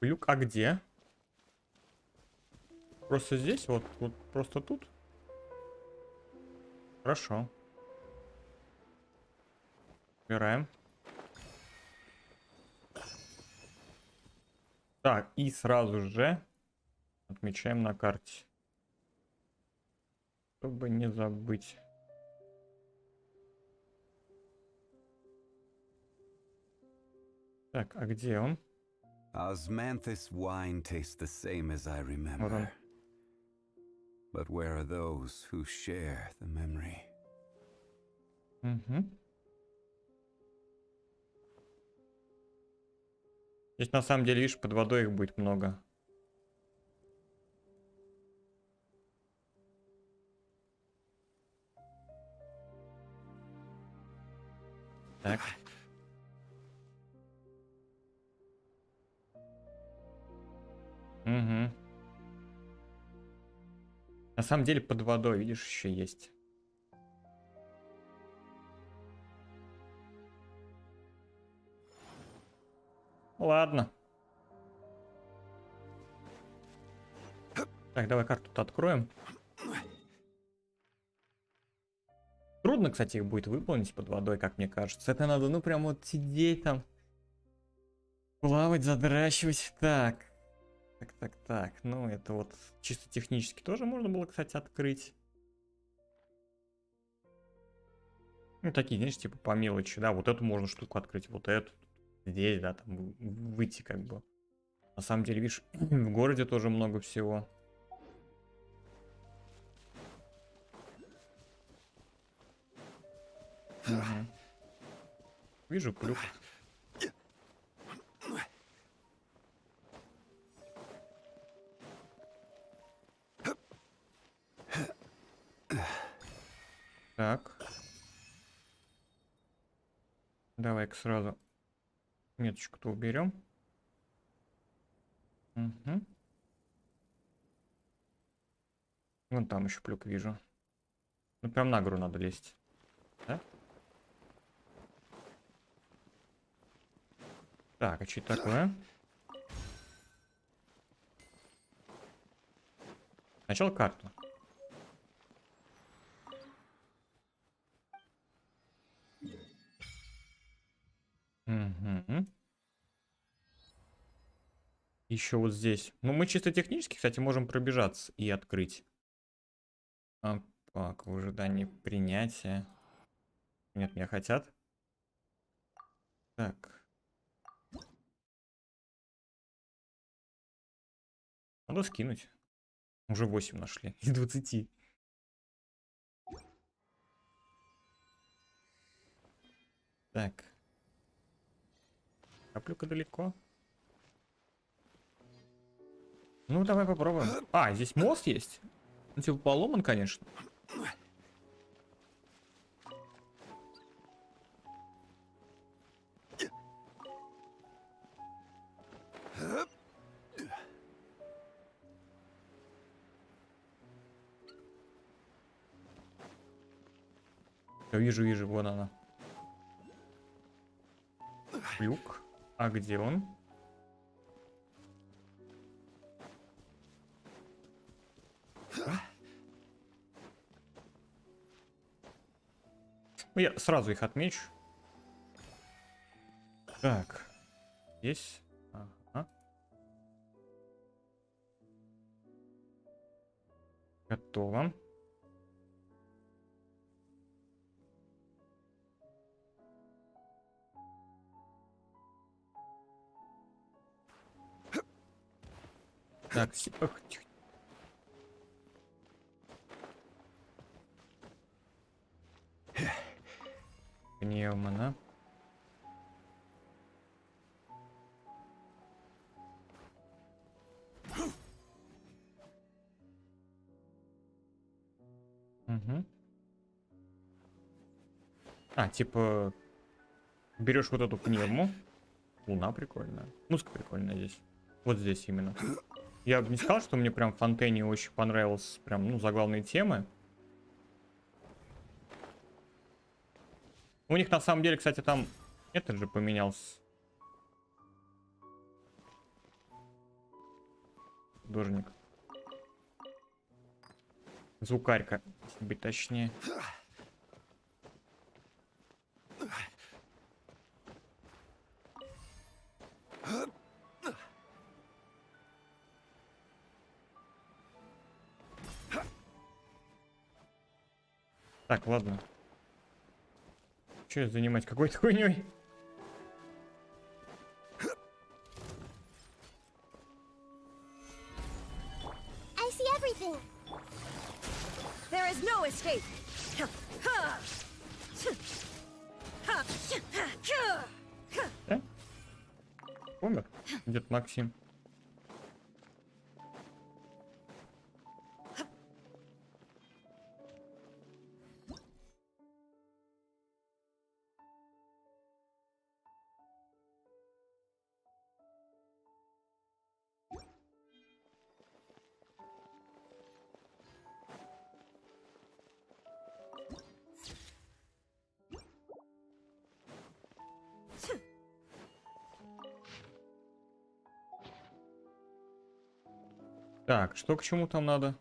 Люк, а где? Просто здесь? Вот просто тут? Хорошо. Убираем. Так, и сразу же отмечаем на карте. Чтобы не забыть. Так, а где он? Osmanthus wine tastes the same as I remember. But where are those who share the memory? Угу. Здесь на самом деле, видишь, под водой их будет много. Так. Угу. На самом деле под водой, видишь, еще есть. Ладно. Так, давай карту-то откроем. Трудно, кстати, их будет выполнить под водой, как мне кажется. Это надо, ну, прям вот сидеть там. Плавать, задращивать. Так. Так. Ну, это вот чисто технически тоже можно было, кстати, открыть. Ну, такие, знаешь, типа по мелочи, да. Вот эту можно штуку открыть, вот эту. Здесь, да, там выйти как бы. На самом деле, видишь, в городе тоже много всего. Угу. Вижу клюв. Так. Давай-ка сразу меточку-то уберем. Угу. Вон там еще плюк вижу. Ну прям на гору надо лезть. Да? Так, а что это такое? Сначала карту. Угу. Еще вот здесь. Ну, мы чисто технически, кстати, можем пробежаться и открыть. Так, в ожидании принятия. Нет, меня хотят. Так. Надо скинуть. Уже 8 нашли из 20. Так. Каплюка далеко. Ну, давай попробуем. А, здесь мост есть? Ну, типа поломан, конечно. Я вижу, вон она. Люк. А где он? Ну, я сразу их отмечу. Так. Здесь. Ага. Готово. Так, ох, тихо. Пневмона. Угу. А, типа, берешь вот эту пневму. Луна прикольная. Музыка прикольная здесь. Вот здесь именно. Я бы не сказал, что мне прям Фонтейне очень понравилось. Прям, ну, заглавные темы. У них на самом деле, кстати, там этот же поменялся. Художник. Звукарька, если быть точнее. Так, ладно. Че занимать какой-то хуйней? I see everything. There is no escape. Да? Умер? Дед Максим. Так, что к чему там надо?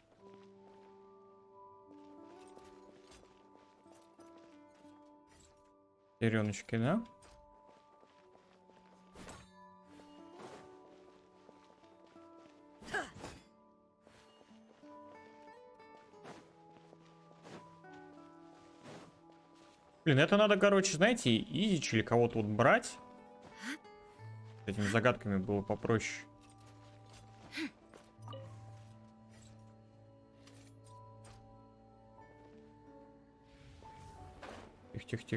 Сереночки, да? Блин, это надо, короче, знаете, изич или кого-то вот брать. С этими загадками было попроще.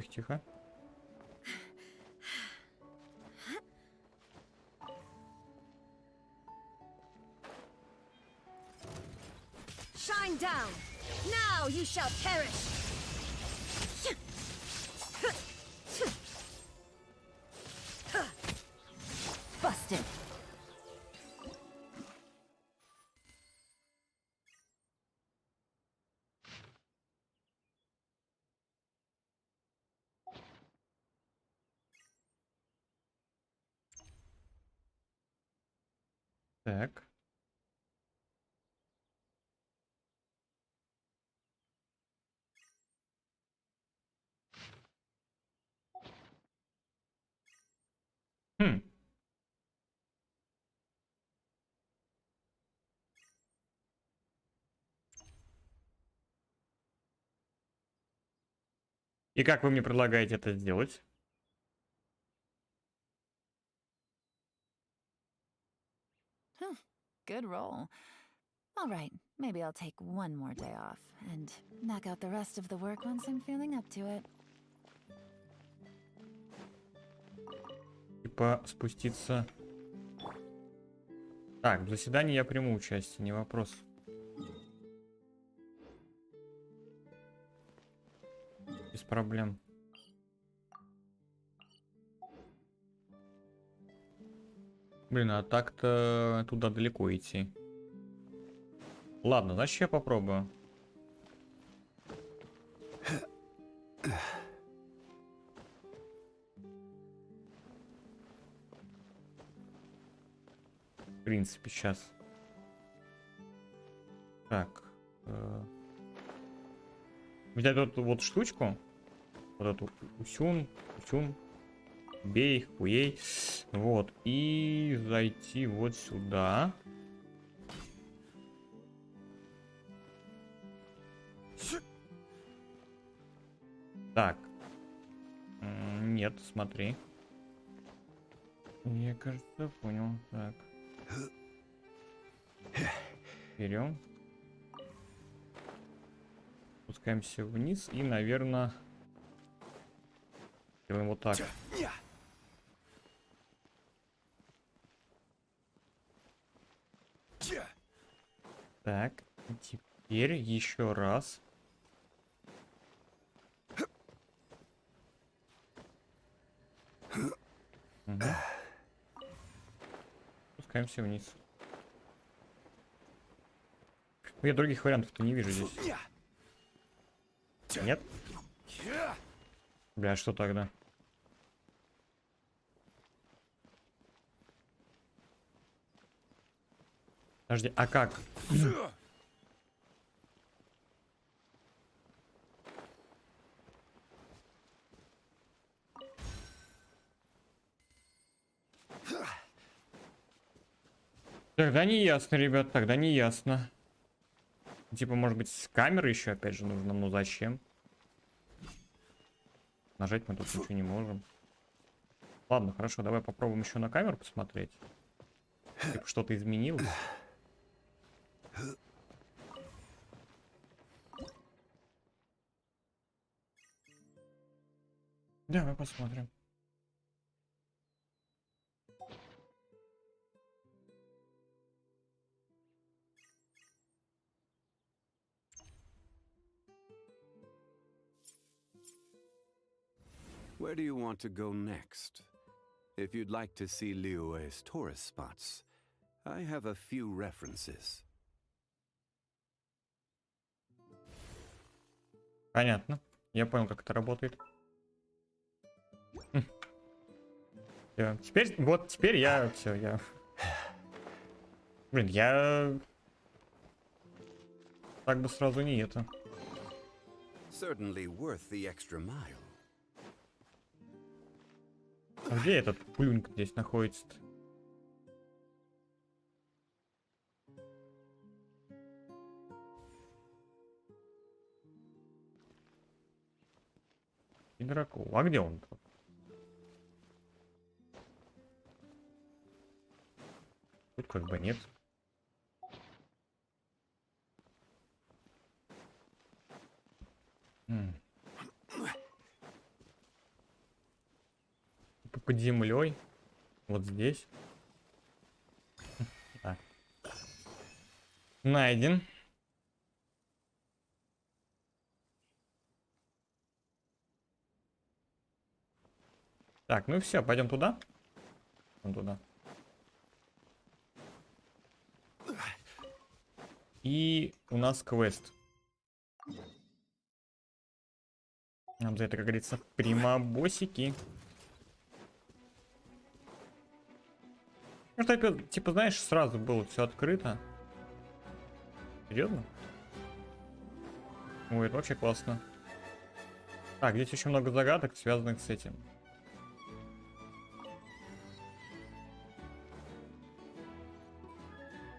Тихо. Shine down. Now you shall perish. Busted. Так. Хм. И как вы мне предлагаете это сделать? Good roll. All right, maybe I'll take one more day off and knock out the rest of the work once I'm feeling up to it. Типа спуститься. Так, в заседании я приму участие, не вопрос. Без проблем. Блин, а так-то туда далеко идти. Ладно, значит я попробую. В принципе, сейчас. Так. Взять эту вот штучку. Вот эту усюн. Бей их, хуей. Вот. И зайти вот сюда. Так. Нет, смотри. Я, кажется, понял. Так. Берем. Спускаемся вниз и, наверное, делаем вот так. Так, и теперь еще раз. Угу. Спускаемся вниз. Я других вариантов-то не вижу здесь. Нет? Бля, что тогда? Подожди, а как? Тогда не ясно, ребят, тогда не ясно. Типа, может быть, с камеры еще опять же нужно, но зачем? Нажать мы тут ничего не можем. Ладно, хорошо, давай попробуем еще на камеру посмотреть. Типа, что-то изменилось. Давай посмотрим. Where do you want to go next? If you'd like to see Liyue's tourist spots, I have a few references. Понятно. Я понял, как это работает. Всё. Теперь, вот теперь я... Все, я... Блин, я... Так бы сразу не это. Certainly worth the extra mile. А где этот плюньк здесь находится-то? И дракон. А где он? Тут как бы нет. Под землей. Вот здесь. Так. Найден. Так, ну и все, пойдем туда. Вон туда. И у нас квест. Нам за это, как говорится, прямобосики. Ну, так, типа, знаешь, сразу было все открыто. Серьезно? Ой, это вообще классно. Так, здесь очень много загадок, связанных с этим.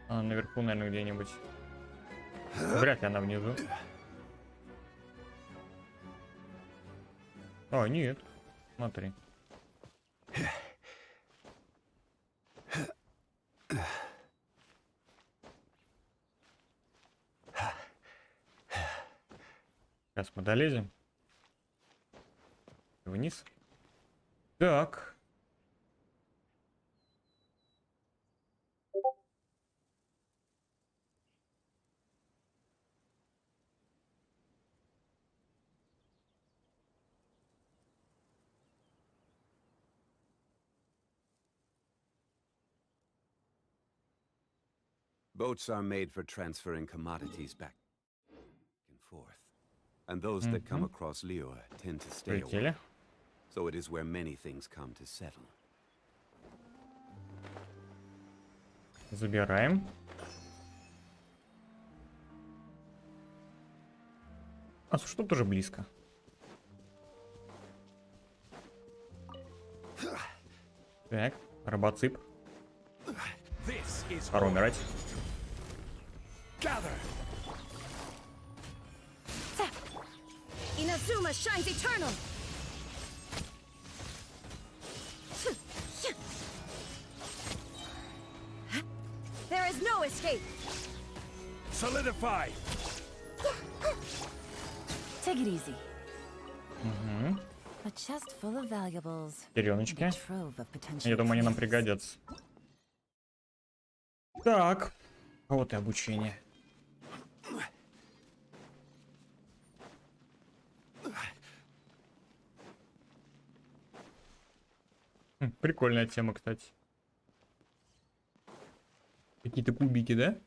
А, наверху, наверное, где-нибудь. Вряд ли она внизу. А, нет. Смотри. Сейчас мы долезем. Вниз. Так. Boats are made for transferring commodities back and forth. And those that come across Leo tend to stay away. Полетели. So it is where many things come to settle. Забираем. А что тоже близко. Так, робоцип. Пора умирать. Inazuma shines eternal. There is no escape. Solidify. Take it easy. A chest full of valuables. Череночки. A trove of potential Я думаю, они нам treasures. пригодятся. Так. Вот и обучение. Прикольная тема, кстати. Какие-то кубики, да?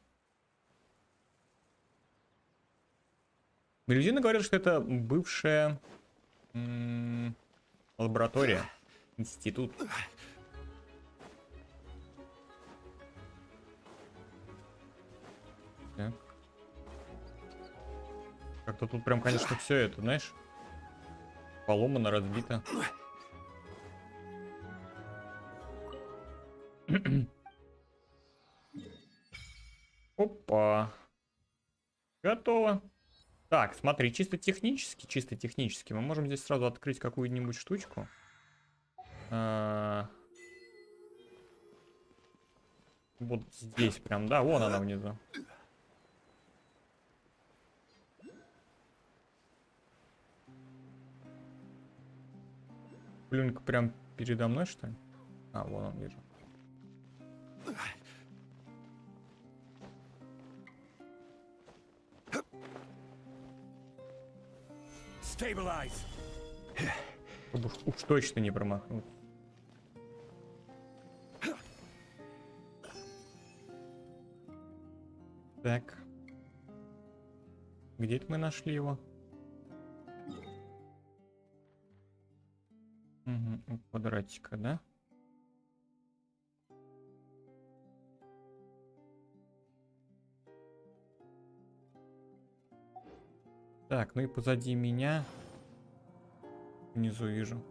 Религиозные говорят, что это бывшая лаборатория, институт. Так. Как-то тут прям, конечно, все это, знаешь, поломано, разбито. Опа. Готово. Так, смотри, чисто технически мы можем здесь сразу открыть какую-нибудь штучку. Вот здесь прям, да, вон она внизу. Блинка прям передо мной, что ли? А, вон он, вижу. Уж точно не промахнуться. Так. Где это мы нашли его? Угу, квадратика, да? Так, ну и позади меня внизу вижу.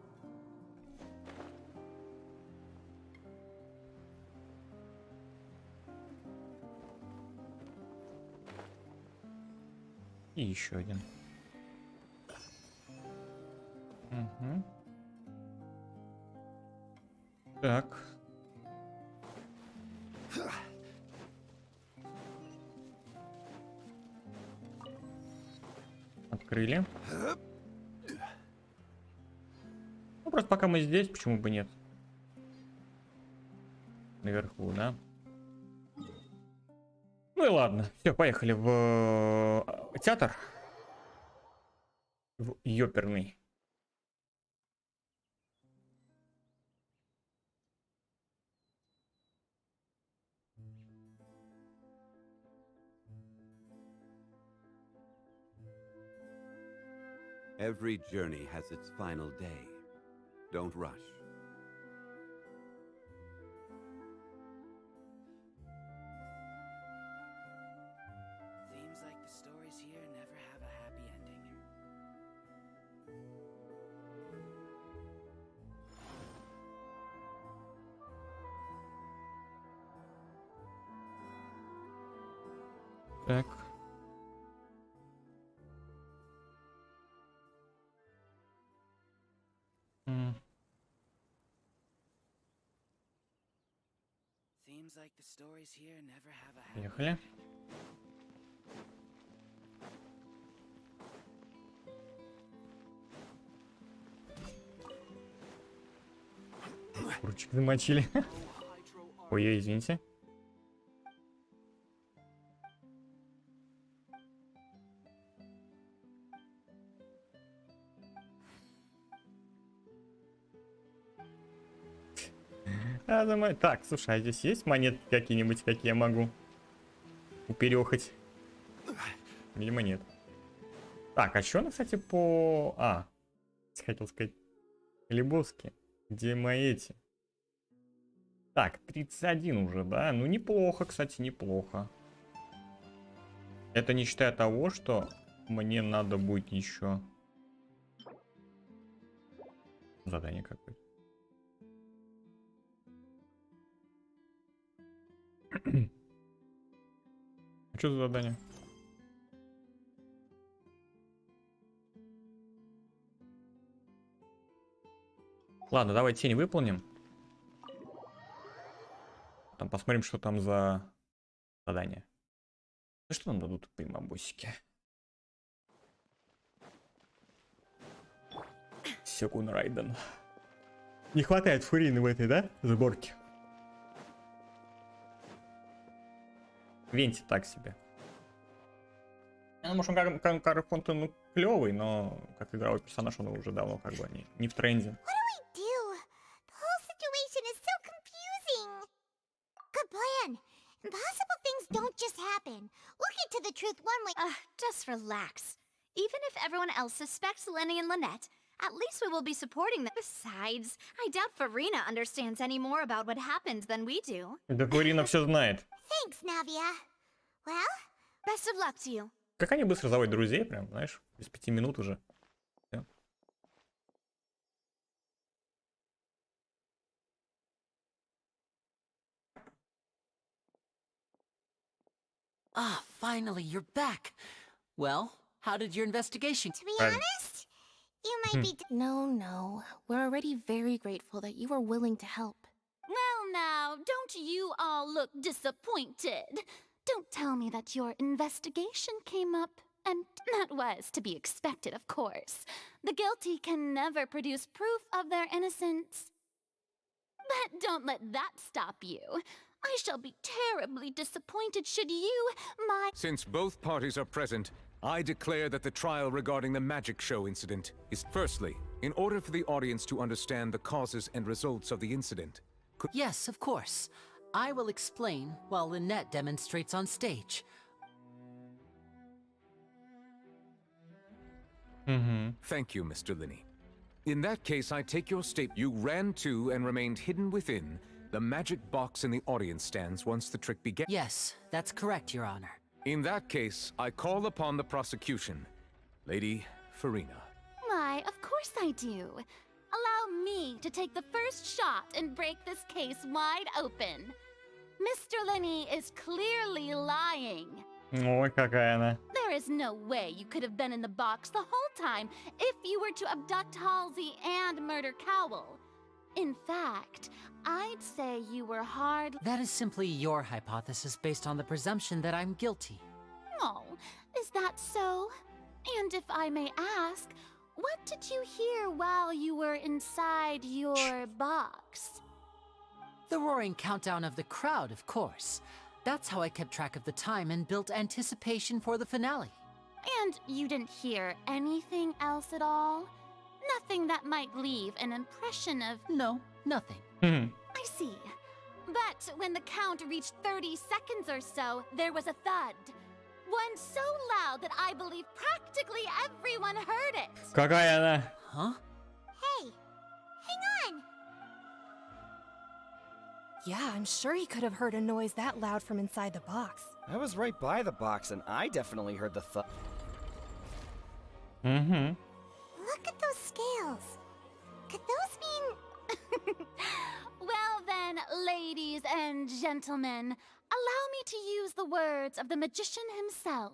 И еще один. Угу. Так. Открыли. Ну, просто пока мы здесь, почему бы нет? Наверху, да? Ну и ладно. Все, поехали в театр. В ёперный. Every journey has its final day. Don't rush. Seems like the stories here never have a happy ending. Так. Seems like the stories here never have a happy Поехали. Ручек замочили. Ой, извините. Так, слушай, а здесь есть монеты какие-нибудь, какие я могу уперехать? Видимо, нет. Так, а что она, кстати, по... хотел сказать, Лебовски. Где мои эти? Так, 31 уже, да? Ну, неплохо, кстати, неплохо. Это не считая того, что мне надо будет еще... Задание какое-то. А что за задание? Ладно, давай тень выполним. Там посмотрим, что там за задание. Ну что нам дадут по имабосике? Секунд Райден. Не хватает фурины в этой, да? Сборке. Венти так себе. Ну, может, он как Фонтейна клевый, но как игровой персонаж он уже давно как бы не в тренде. Impossible things don't just happen. We'll get to the truth one way. Just relax. Even if everyone else suspects Lenny and Lynette, at least we will be supporting them. Besides, I doubt Farina understands any more about what happened than we do. Да Фарина все знает. Thanks, Navia. Well, best of luck to you. Как они быстро заводят друзей, прям, знаешь, без 5 минут уже. Всё. Ah, finally, you're back. Well, how did your investigation? To be honest, you might be... No. We're already very grateful that you were willing to help. Well, now, don't you all look disappointed. Don't tell me that your investigation came up. And that was to be expected, of course. The guilty can never produce proof of their innocence. But don't let that stop you. I shall be terribly disappointed should you, Since both parties are present, I declare that the trial regarding the magic show incident is firstly, in order for the audience to understand the causes and results of the incident. Yes, of course. I will explain while Lynette demonstrates on stage. Thank you, Mr. Linney. In that case, I take your statement. You ran to and remained hidden within the magic box in the audience stands once the trick began. Yes, that's correct, Your Honor. In that case, I call upon the prosecution. Lady Farina. Why, of course I do. Allow me to take the first shot and break this case wide open. Mr. Linney is clearly lying. Ой, какая она. There is no way you could have been in the box the whole time if you were to abduct Halsey and murder Cowell. In fact, I'd say you were hard... That is simply your hypothesis based on the presumption that I'm guilty. Oh, is that so? And if I may ask, what did you hear while you were inside your box? The roaring countdown of the crowd, of course. That's how I kept track of the time and built anticipation for the finale. And you didn't hear anything else at all? Nothing that might leave an impression of... No, nothing. I see. But when the count reached 30 seconds or so, there was a thud. One so loud that I believe practically everyone heard it. Какая она? Huh? Hey, hang on. Yeah, I'm sure he could have heard a noise that loud from inside the box. I was right by the box and I definitely heard the thud. Look at those scales. Could those mean... Well then, ladies and gentlemen, allow me to use the words of the magician himself.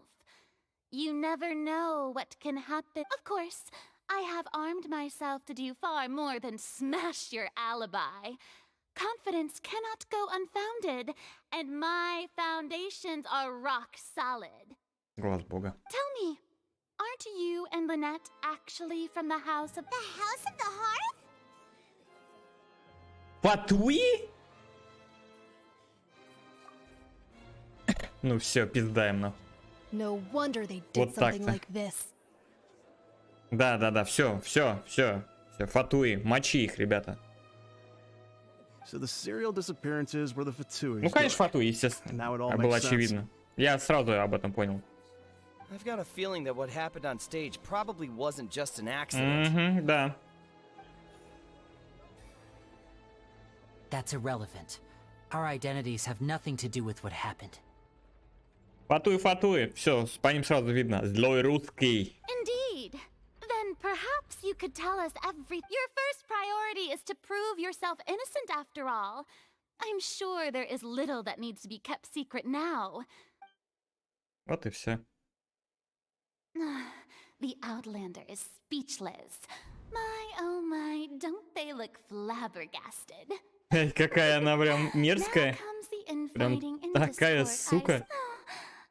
You never know what can happen. Of course, I have armed myself to do far more than smash your alibi. Confidence cannot go unfounded, and my foundations are rock solid. Глаз бога. Tell me, aren't you and Lynette actually from the house of... The House of the Hearth? Фатуи? Ну все, пиздаем нахуй. No wonder they did Вот something так-то. like this. Да, все, фатуи, мочи их, ребята. So the serial disappearances were the Fatui. Ну, конечно, фатуи, естественно. Now it all Было makes sense. очевидно. Я сразу об этом понял. I've got a feeling that what happened on stage probably wasn't just an accident. Да. That's irrelevant. Our identities have nothing to do with what happened. Фатуи, все, по ним сразу видно. Злой русский. Indeed. Then perhaps you could tell us every... Your first priority is to prove yourself innocent after all. I'm sure there is little that needs to be kept secret now. Вот и все. The Outlander is speechless. My, oh my, don't they look flabbergasted? Какая она прям мерзкая. Прям такая сука.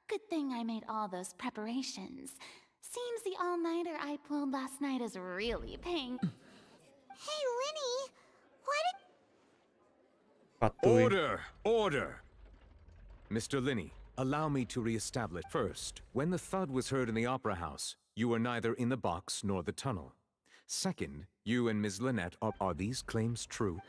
Good thing I made all those preparations. Seems the all-nighter I pulled last night is really paying. Hey, Linny, why did... Фатуи. Order! Mr. Linney, allow me to re-establish. First, when the thud was heard in the Opera House, you were neither in the box nor the tunnel. Second, you and Ms. Lynette are these claims true?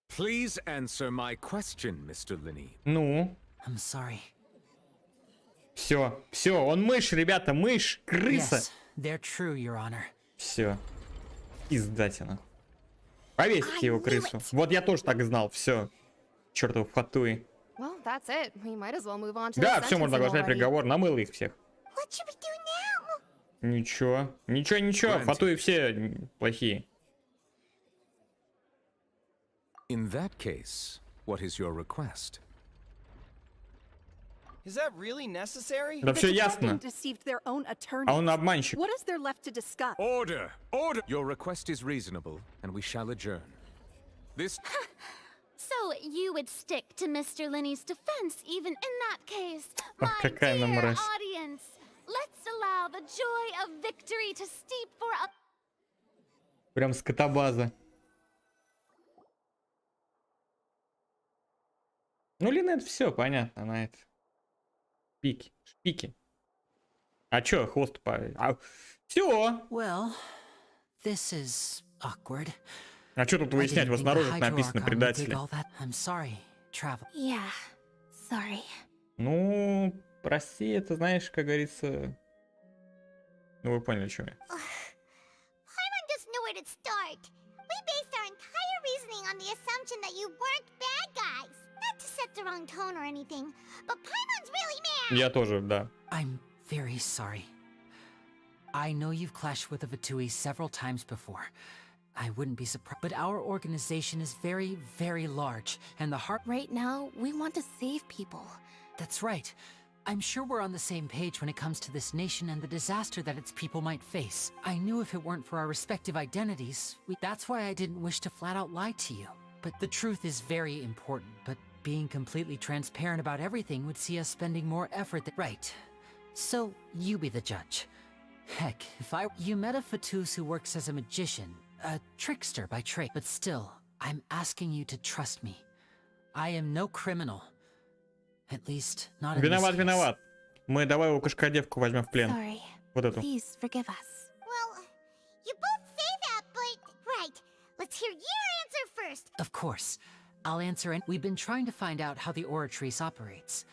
Please answer my question, Mr. Linney. Ну? I'm sorry. Все, он мышь, ребята, мышь, крыса. Yes, they're true, Your Honor. Все. Пиздатина. Повесьте его, крысу. Вот я тоже так знал, все. Чертов фатуи. Well, that's it. We might as well move on to Да, the все, можно sentencing оглашать already. приговор, намыло их всех. What should we do now? Ничего, фатуи все плохие. In that case, what is your request? Is that really necessary? Да все ясно. Deceived their own attorneys. А он обманщик. What is there left to discuss? Order! Your request is reasonable, and we shall adjourn. This... So you would stick to Mr. Linney's defense even in that case. Ах, My какая она dear мразь. audience, let's allow the joy of victory to steep for a... Прям скотобаза. Ну, Линет, все понятно, она это. Шпики. А чё, хвост все. Well, this is awkward. А чё тут выяснять? Вот снаружи написано предатели. I'm sorry, travel. Yeah, sorry. Ну, прости, это знаешь, как говорится. Ну, вы поняли, о чем я. Paimon doesn't know where to start. We based our entire reasoning on the assumption that you weren't bad guys. Not to set the wrong tone or anything, but Paimon's really mad. Я тоже, да. I'm very sorry. I know you've clashed with the Fatui several times before. I wouldn't be surprised, but our organization is very, very large, and the heart... Right now, we want to save people. That's right. I'm sure we're on the same page when it comes to this nation and the disaster that its people might face. I knew if it weren't for our respective identities, that's why I didn't wish to flat out lie to you. But the truth is very important, but being completely transparent about everything would see us spending more effort than... Right. So, you be the judge. Heck, if You met a Fatus who works as a magician, a trickster by trade, but still, I'm asking you to trust me. I am no criminal. At least, not in this case. Виноват. Мы давай его кошкодевку возьмем в плен. Sorry. Вот эту. Please forgive us. Well, you both say that, but... Right. Let's hear your answer first. Of course. I'll answer it. We've been trying to find out how the Oratrice operates.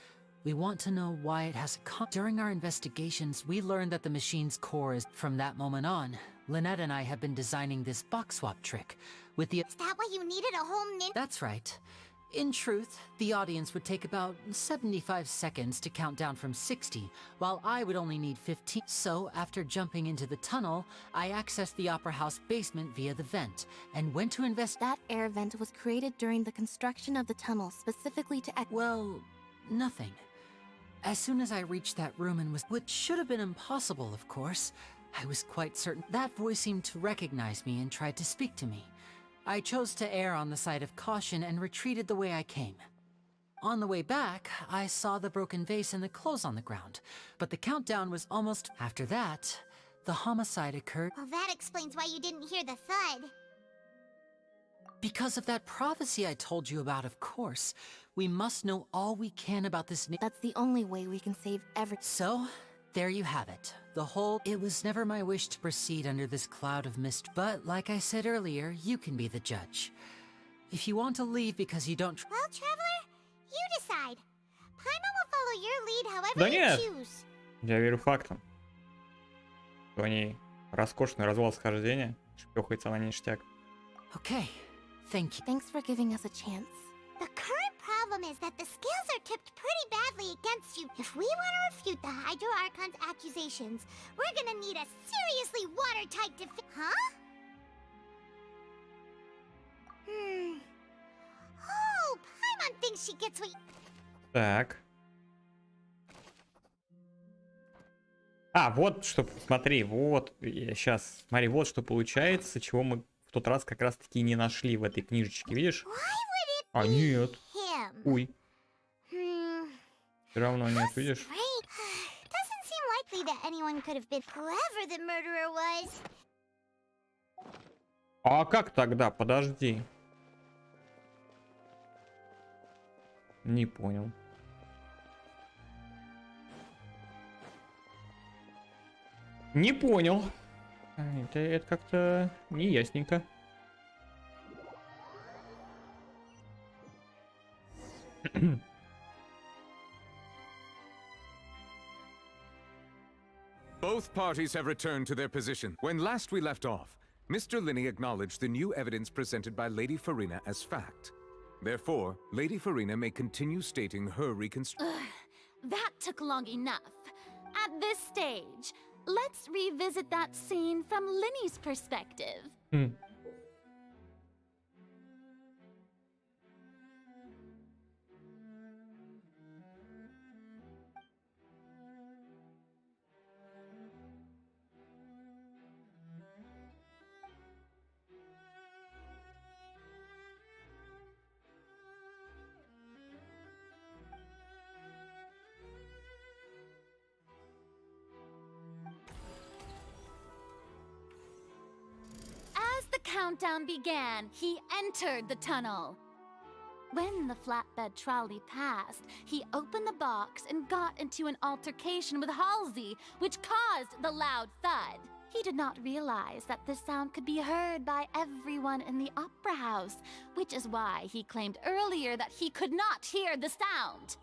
We want to know why it has During our investigations, we learned that the machine's core is... From that moment on, Lynette and I have been designing this box swap trick with the... Is that why you needed a whole ninja? That's right. In truth, the audience would take about 75 seconds to count down from 60, while I would only need 15. So, after jumping into the tunnel, I accessed the Opera House basement via the vent, and went to That air vent was created during the construction of the tunnel specifically to well, nothing. As soon as I reached that room and which should have been impossible, of course, I was quite certain that voice seemed to recognize me and tried to speak to me. I chose to err on the side of caution and retreated the way I came. On the way back, I saw the broken vase and the clothes on the ground, but the countdown was almost... After that, the homicide occurred. Well, that explains why you didn't hear the thud. Because of that prophecy I told you about, of course. We must know all we can about this... That's the only way we can save So, there you have it. It was never my wish to proceed under this cloud of mist, but like I said earlier, you can be the judge. If you want to leave because you don't... Well, Traveler, you decide. Paimon will follow your lead however Да you нет, choose. я верю фактам. У ней роскошный развал схождения, шпёхается она ништяк. Okay, thank you. Thanks for giving us a chance. The current problem is that the scales are tipped pretty badly against you. If we want to refute the Hydro Archon's accusations, we're gonna need a seriously watertight defense. Huh? Oh, Paimon thinks she gets what... Так. А, вот что, смотри, вот, сейчас, смотри, вот что получается, чего мы в тот раз как раз-таки не нашли в этой книжечке, видишь? А, нет. Ой. Все равно нет, видишь? Doesn't seem likely that anyone could have been whoever the murderer was. А как тогда? Подожди. Не понял. Не понял. Это как-то неясненько. Both parties have returned to their position. When last we left off, Mr. Linney acknowledged the new evidence presented by Lady Farina as fact. Therefore, Lady Farina may continue stating her reconstruction. That took long enough. At this stage, let's revisit that scene from Linney's perspective. Countdown began, he entered the tunnel. When the flatbed trolley passed, he opened the box and got into an altercation with Halsey, which caused the loud thud. He did not realize that this sound could be heard by everyone in the opera house, which is why he claimed earlier that he could not hear the sound.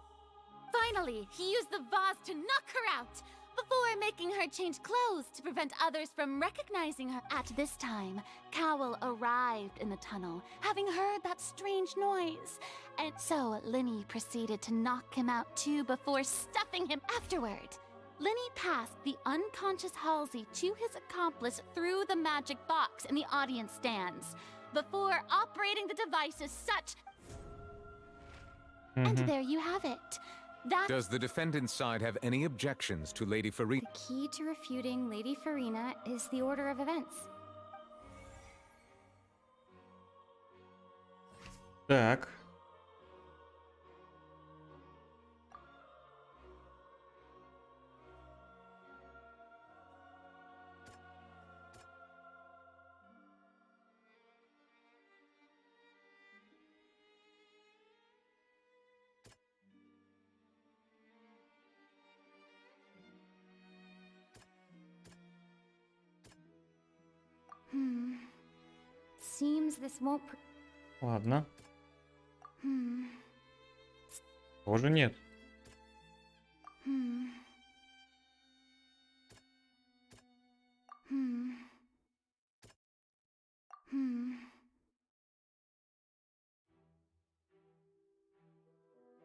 Finally, he used the vase to knock her out, before making her change clothes to prevent others from recognizing her. At this time, Cowell arrived in the tunnel, having heard that strange noise, and so Linney proceeded to knock him out too before stuffing him afterward. Linney passed the unconscious Halsey to his accomplice through the magic box in the audience stands, before operating the device as such. And there you have it. Does the defendant's side have any objections to Lady Farina? The key to refuting Lady Farina is the order of events. Так. Seems this won't. Ладно. Тоже нет.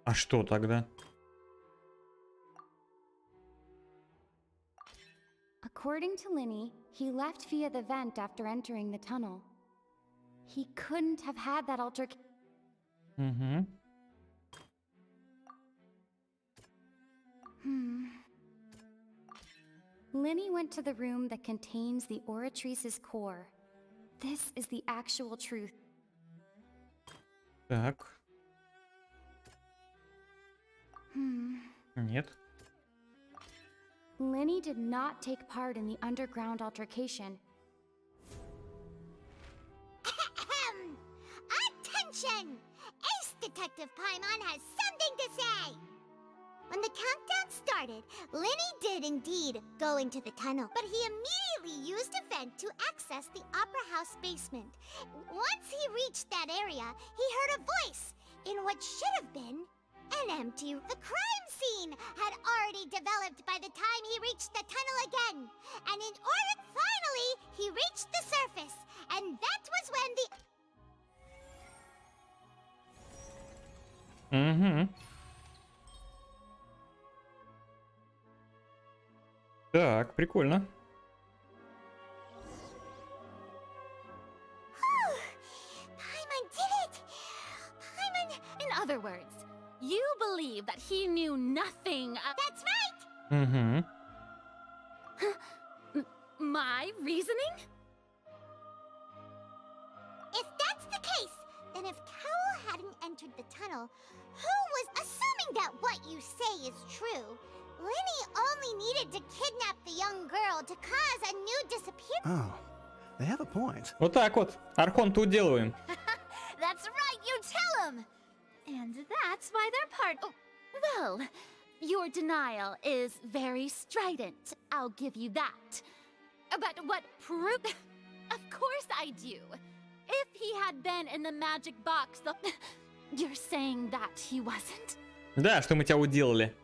А что тогда? According to Linny, he left via the vent after entering the tunnel. He couldn't have had that altercation. Угу. Linny went to the room that contains the Oratrice's core. This is the actual truth. Так. Нет. Linny did not take part in the underground altercation. Attention! Ace Detective Paimon has something to say! When the countdown started, Linny did indeed go into the tunnel, but he immediately used a vent to access the Opera House basement. Once he reached that area, he heard a voice in what should have been an empty... The crime scene had already developed by the time he reached the tunnel again. And in order... Finally, he reached the surface. And that was when the... Угу. Так, прикольно. Paimon did it! Paimon... In other words, you believe that he knew nothing of... That's right! Угу. My reasoning? If that's the case, then if Cowell hadn't entered the tunnel, who was assuming that what you say is true? Linny only needed to kidnap the young girl to cause a new disappearance. Oh, they have a point. Вот так вот. Архонта уделываем. That's right, you tell him! And that's why they're part... Oh, well, your denial is very strident, I'll give you that. But what proof... Of course I do. If he had been in the magic box, the... You're saying that he wasn't? Да, что мы тебя уделали.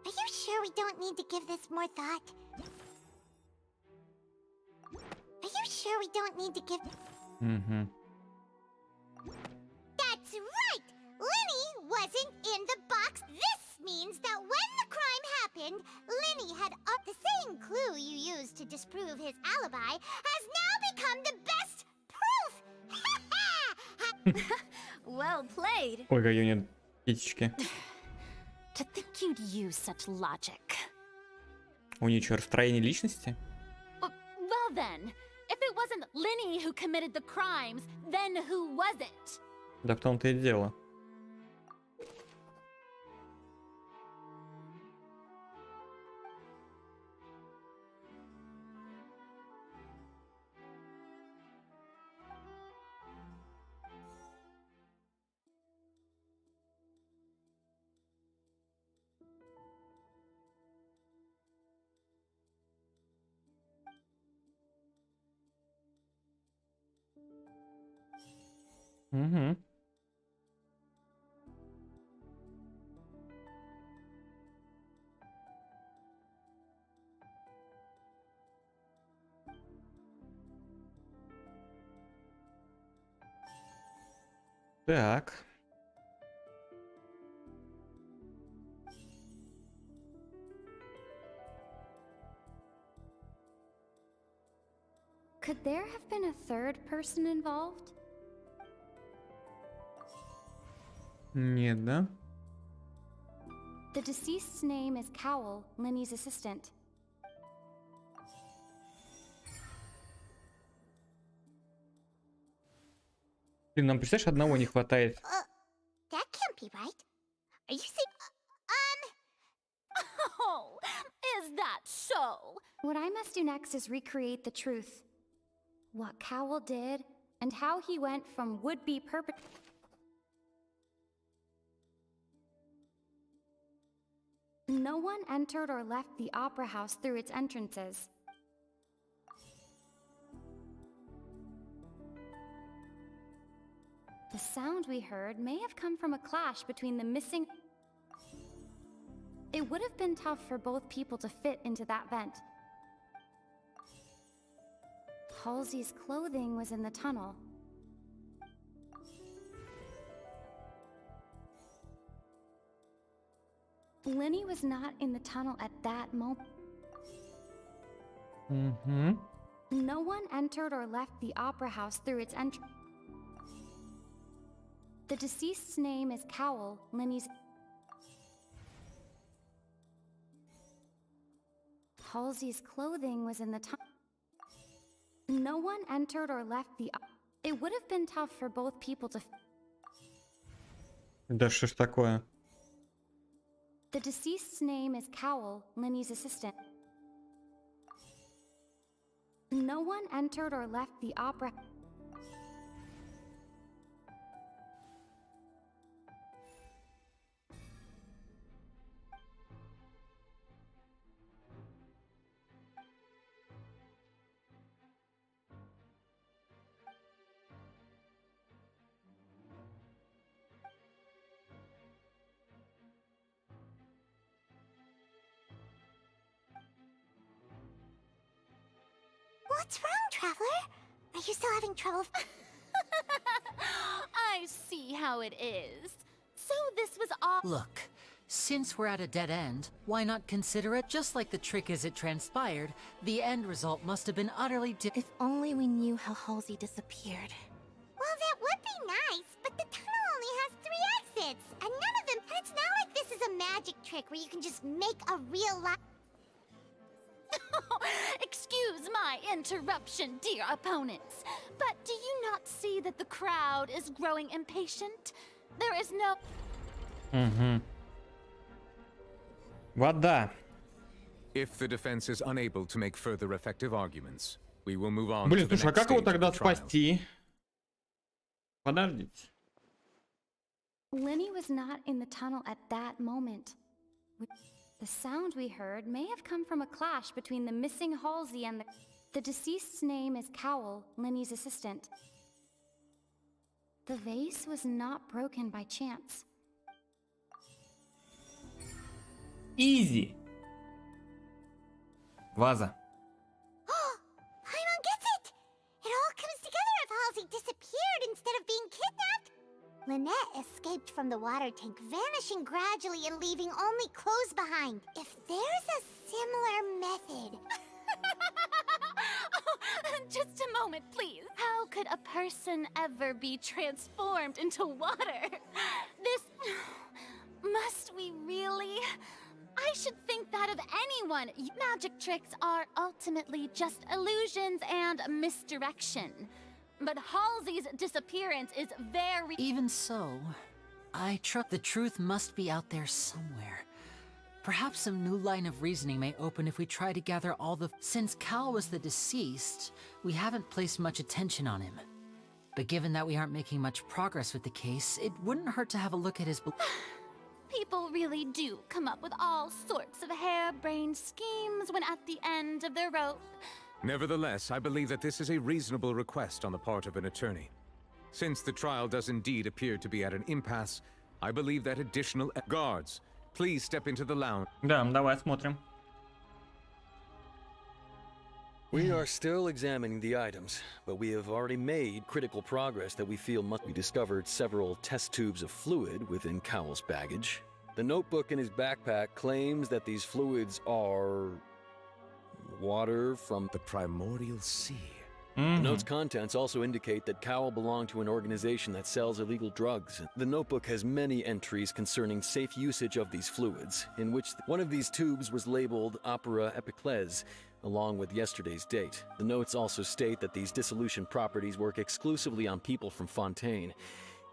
Are you sure we don't need to give this more thought? Are you sure we don't need to give... Угу. That's right! Linny wasn't in the box. This means that when the crime happened, Linny had the same clue you used to disprove his alibi has now become the best proof! Well played. Ой, какие у меня птички. To think you'd use such logic. У нее что, расстроение личности? Well then, if it wasn't Linny who committed the crimes, then who was it? Да в том-то и дело. Угу. Так. Could there have been a third person involved? Нет, да? The deceased's name is Cowell, Linny's assistant. Блин, нам, представляешь, одного не хватает. That can't be right. Are you saying... Oh, is that so? What I must do next is recreate the truth. What Cowell did, and how he went from would-be perpetrator... No one entered or left the Opera House through its entrances. The sound we heard may have come from a clash between the missing... It would have been tough for both people to fit into that vent. Halsey's clothing was in the tunnel. Linny was not in the tunnel at that moment. No one entered or left the opera house through its entrance. The deceased's name is Cowell, Linny's... Halsey's clothing was in the tunnel. No one entered or left the... It would have been tough for both people to... Да что ж такое? The deceased's name is Cowell, Linny's assistant. No one entered or left the opera... What's wrong, Traveler? Are you still having trouble? I see how it is. So this was all. Look, since we're at a dead end, why not consider it just like the trick as it transpired? The end result must have been utterly If only we knew how Halsey disappeared. Well, that would be nice, but the tunnel only has 3 exits, and none of them... And it's not like this is a magic trick where you can just make a real life... Excuse my interruption, dear opponents, but do you not see that the crowd is growing impatient? There is no... Вода. If the defense is unable to make further effective arguments, we will move on Блин, to the слушай, а next как его stage of тогда the trial. спасти? Подождите. Linny was not in the tunnel at that moment. The sound we heard may have come from a clash between the missing Halsey and the... The deceased's name is Cowell, Linny's assistant. The vase was not broken by chance. Easy. Ваза. Paimon gets it! It all comes together if Halsey disappeared instead of being kidnapped. Lynette escaped from the water tank, vanishing gradually and leaving only clothes behind. If there's a similar method... Just a moment, please. How could a person ever be transformed into water? This... Must we really? I should think that of anyone. Magic tricks are ultimately just illusions and misdirection. But Halsey's disappearance is very... Even so, I trust the truth must be out there somewhere. Perhaps some new line of reasoning may open if we try to gather all the... Since Cal was the deceased, we haven't placed much attention on him. But given that we aren't making much progress with the case, it wouldn't hurt to have a look at his... People really do come up with all sorts of harebrained schemes when at the end of their rope. Nevertheless, I believe that this is a reasonable request on the part of an attorney. Since the trial does indeed appear to be at an impasse, I believe that additional... Guards, please step into the lounge. Да, давай смотрим. We are still examining the items, but we have already made critical progress that we feel must be discovered several test tubes of fluid within Cowell's baggage. The notebook in his backpack claims that these fluids are... water from the primordial sea. The note's contents also indicate that Cowell belonged to an organization that sells illegal drugs. The notebook has many entries concerning safe usage of these fluids, in which one of these tubes was labeled Opera Epiclese, along with yesterday's date. The notes also state that these dissolution properties work exclusively on people from Fontaine.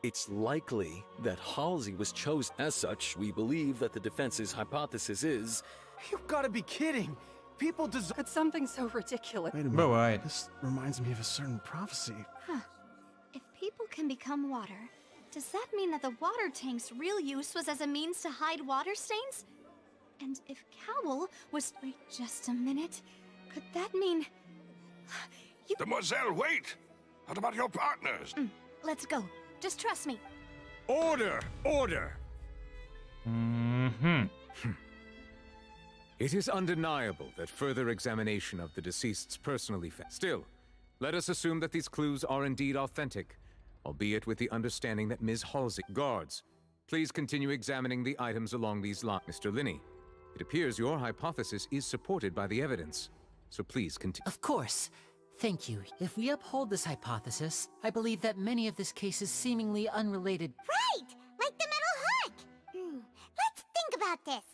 It's likely that Halsey was chosen. As such, we believe that the defense's hypothesis is... You've got to be kidding! People deserve... It's something so ridiculous. Wait a minute. Бывает. This reminds me of a certain prophecy. Huh. If people can become water, does that mean that the water tank's real use was as a means to hide water stains? And if Cowell was... Wait just a minute. Could that mean... Demoiselle, wait! What about your partners? Let's go. Just trust me. Order! Order! It is undeniable that further examination of the deceased's personal effects. Still, let us assume that these clues are indeed authentic, albeit with the understanding that Ms. Halsey... Guards, please continue examining the items along these lines. Mr. Linney, it appears your hypothesis is supported by the evidence, so please continue. Of course. Thank you. If we uphold this hypothesis, I believe that many of this case is seemingly unrelated. Right! Like the metal hook! Let's think about this.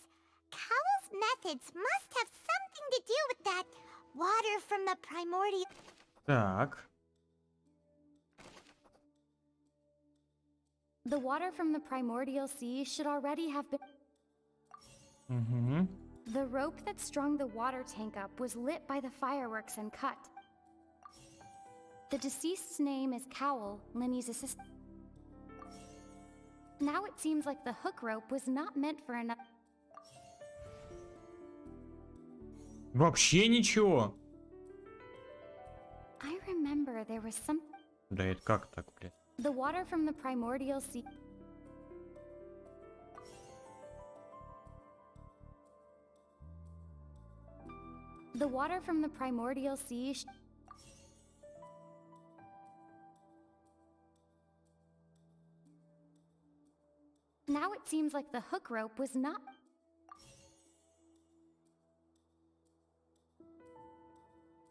Cowell's methods must have something to do with that water from the primordial... Так. The water from the primordial sea should already have been... The rope that strung the water tank up was lit by the fireworks and cut. The deceased's name is Cowell, Linny's assistant. Now it seems like the hook rope was not meant for enough. Вообще ничего. I remember there was some... Да это как так, блядь? The water from the primordial sea... The water from the primordial sea... Now it seems like the hook rope was not...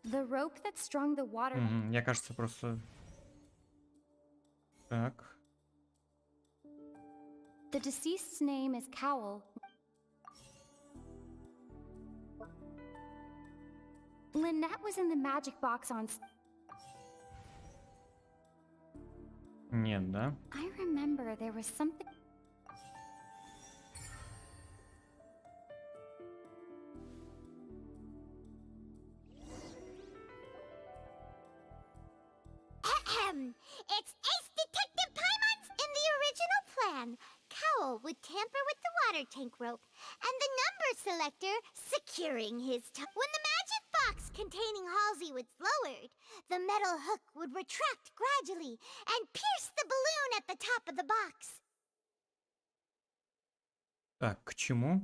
The rope that strung the water... Мне кажется, просто... Так. The deceased's name is Cowell. Lynette was in the magic box on... Нет, да? I remember there was something... It's Ace Detective Paimons in the original plan. Cowell would tamper with the water tank rope, and the number selector securing his When the magic box containing Halsey was lowered, the metal hook would retract gradually and pierce the balloon at the top of the box. Так, к чему?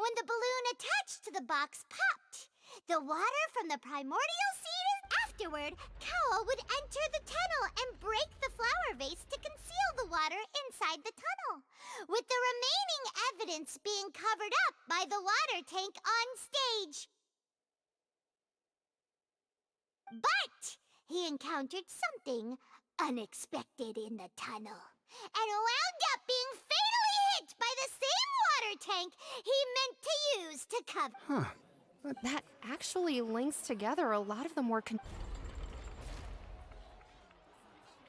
When the balloon attached to the box popped, the water from the primordial seed afterward, Cowell would enter the tunnel and break the flower vase to conceal the water inside the tunnel, with the remaining evidence being covered up by the water tank on stage. But he encountered something unexpected in the tunnel, and wound up being fatally hit by the same water tank he meant to use to cover. Huh. But that actually links together a lot of the more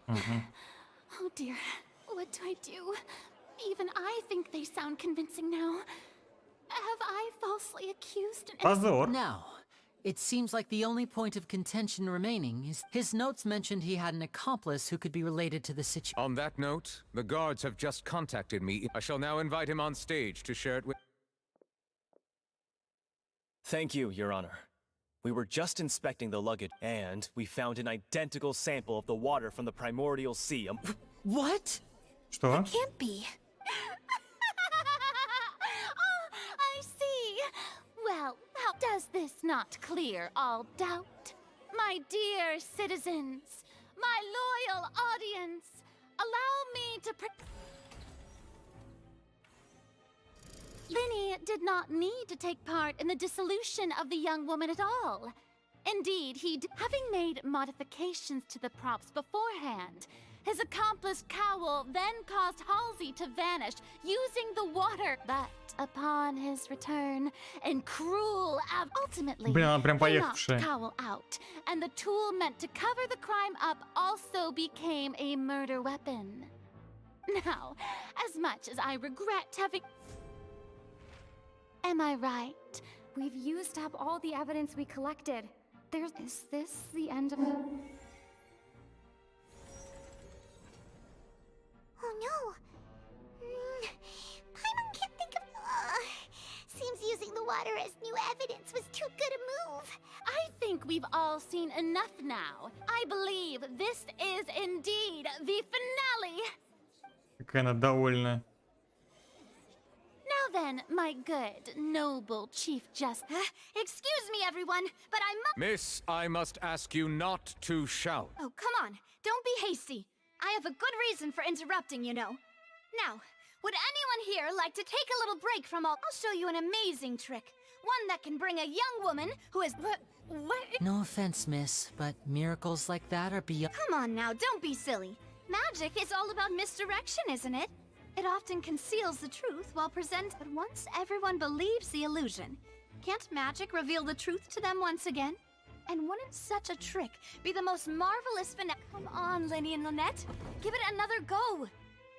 Oh dear, what do I do? Even I think they sound convincing now. Have I falsely accused an... Позор. Now, it seems like the only point of contention remaining is his notes mentioned he had an accomplice who could be related to the situation. On that note, the guards have just contacted me. I shall now invite him on stage to share it with... Thank you, Your Honor. We were just inspecting the luggage, and we found an identical sample of the water from the primordial sea. What? Что? Can't be. Oh, I see. Well, how does this not clear all doubt? My dear citizens, my loyal audience, allow me to Linny did not need to take part in the dissolution of the young woman at all. Indeed, having made modifications to the props beforehand, his accomplice Cowell then caused Halsey to vanish using the water. But upon his return, in cruel ultimately, Блин, она прям he knocked поехавшая. Cowell out, and the tool meant to cover the crime up also became a murder weapon. Now, as much as I regret having... Am I right? We've used up all the evidence we collected. Is this the end of it? Oh no! Paimon can't think of... Seems using the water as new evidence was too good a think we've all seen enough now. I believe this is indeed the finale. Какая она довольная. Now then, my good, noble Chief Justice. Excuse me, everyone, but I must. Miss, I must ask you not to shout. Oh, come on. Don't be hasty. I have a good reason for interrupting, you know. Now, would anyone here like to take a little break from all? I'll show you an amazing trick. One that can bring a young woman who is. What? No offense, miss, but miracles like that are beyond. Come on now, don't be silly. Magic is all about misdirection, isn't it? It often conceals the truth while present. But once everyone believes the illusion, can't magic reveal the truth to them once again? And wouldn't such a trick be the most marvelous Come on, Lenny and Lynette. Give it another go.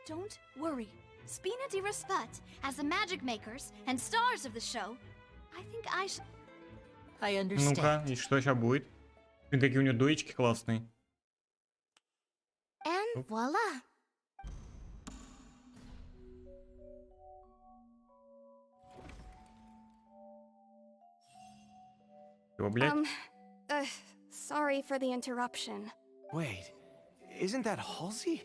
Don't worry. Spina di Resput, as the magic makers and stars of the show, I think I should... I understand. Ну-ка, и что сейчас будет? Блин, какие у нее доечки классные. And voila. Чего, блядь? Sorry for the interruption. Wait, isn't that Halsey?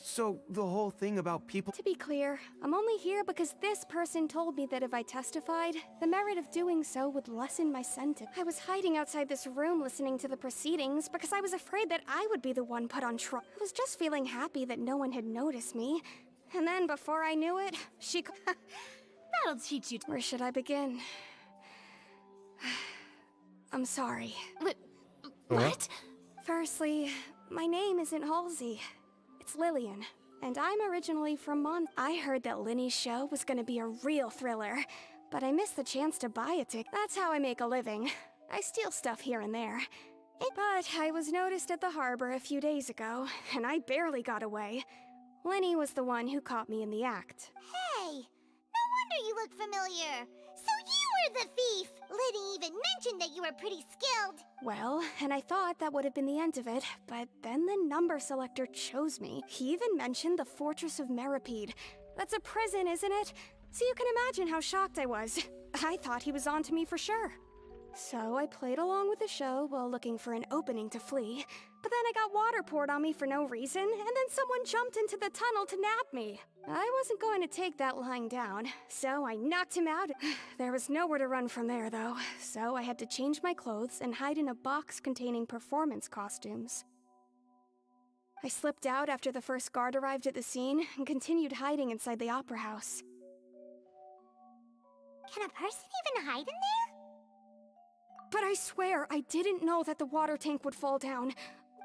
So, the whole thing about people... To be clear, I'm only here because this person told me that if I testified, the merit of doing so would lessen my sentence. I was hiding outside this room listening to the proceedings because I was afraid that I would be the one put on trial. I was just feeling happy that no one had noticed me. And then, before I knew it, she... That'll teach you... Where should I begin? I'm sorry. What? Firstly, my name isn't Halsey. It's Lillian, and I'm originally from I heard that Linny's show was gonna be a real thriller, but I missed the chance to buy a ticket. That's how I make a living. I steal stuff here and there. But I was noticed at the harbor a few days ago, and I barely got away. Linny was the one who caught me in the act. Hey, no wonder you look familiar. So you were the thief. Liddy even mentioned that you were pretty skilled. Well, and I thought that would have been the end of it, but then the number selector chose me. He even mentioned the Fortress of Meripede. That's a prison, isn't it? So you can imagine how shocked I was. I thought he was onto me for sure. So I played along with the show while looking for an opening to flee. But then I got water poured on me for no reason, and then someone jumped into the tunnel to nab me. I wasn't going to take that lying down, so I knocked him out. There was nowhere to run from there, though, so I had to change my clothes and hide in a box containing performance costumes. I slipped out after the first guard arrived at the scene and continued hiding inside the opera house. Can a person even hide in there? But I swear, I didn't know that the water tank would fall down.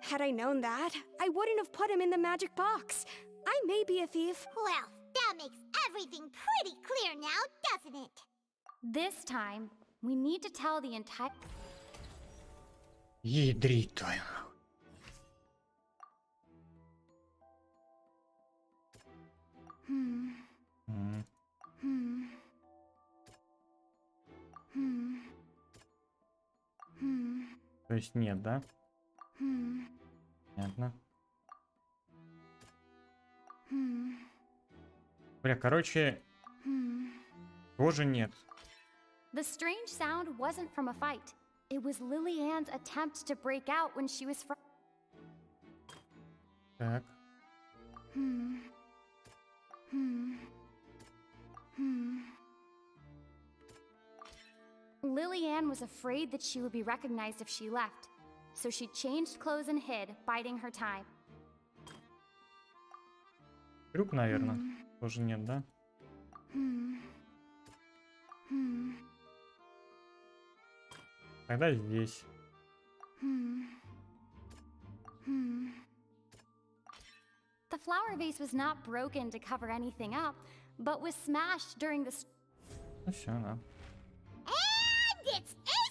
Had I known that, I wouldn't have put him in the magic box. I may be a thief. Well, that makes everything pretty clear now, doesn't it? This time, we need to tell the entire... Ядрить твою. То есть нет, да? Понятно. Бля, короче, тоже нет. The strange sound wasn't from a fight. It was Lily-Ann's attempt to break out when she was Так. Lily-Ann was afraid that she would be recognized if she left, so she changed clothes and hid, biding her time. Крюк, наверное. Тоже нет, да? Тогда здесь. The flower vase was not broken to cover anything up, but was smashed during the... Ну все, да.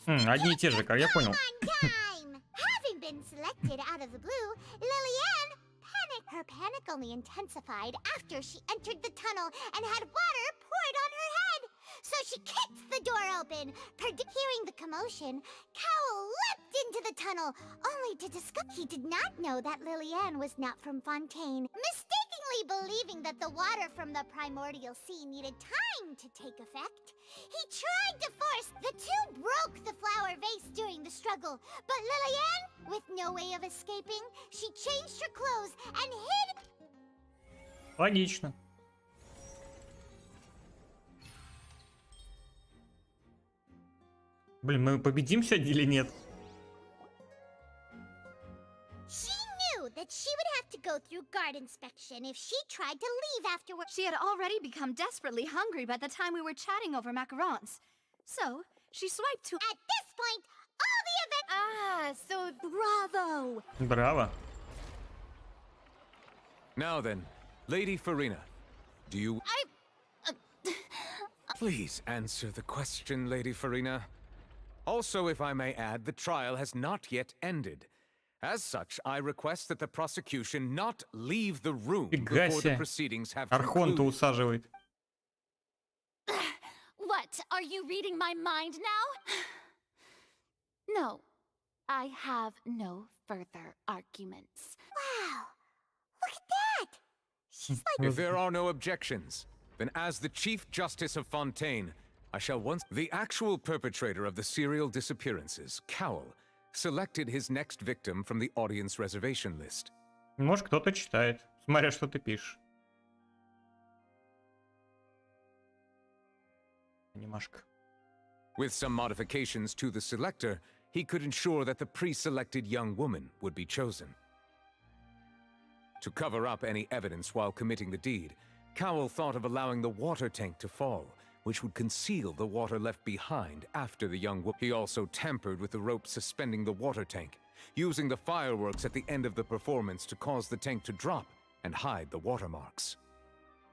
And it's Одни и те же, как я понял. Having been selected out of the blue, Lily-Ann panicked. Her panic only intensified after she entered the tunnel and had water poured on her head. So she kicked the door open. Hearing the commotion, Cowell leapt into the tunnel, only to discover he did not know that Lily-Ann was not from Fontaine, mistakenly Fully believing that the water from the primordial sea needed time to take effect, he tried to force. The two broke the flower vase during the struggle, but Lillian, with no way of escaping, she changed her clothes and hid. Логично. Блин, мы победим сегодня или нет? She knew that she would have to go through guard inspection if she tried to leave afterward. She had already become desperately hungry by the time we were chatting over macarons. So, she swiped to... At this point, all the events... Ah, so bravo! Браво. Now then, Lady Farina, do you... Please answer the question, Lady Farina. Also, if I may add, the trial has not yet ended. As such, I request that the prosecution not leave the room before the proceedings have Архонта concluded. усаживает. What? Are you reading my mind now? No. I have no further arguments. Wow! Look at that! She's like... If there are no objections, then as the Chief Justice of Fontaine, I shall once... The actual perpetrator of the serial disappearances, Cowell, selected his next victim from the audience reservation list. Может, кто-то читает, смотря что ты пишешь. Немножко. With some modifications to the selector, he could ensure that the pre-selected young woman would be chosen. To cover up any evidence while committing the deed, Cowell thought of allowing the water tank to fall, which would conceal the water left behind after the young woman. He also tampered with the rope suspending the water tank, using the fireworks at the end of the performance to cause the tank to drop and hide the watermarks.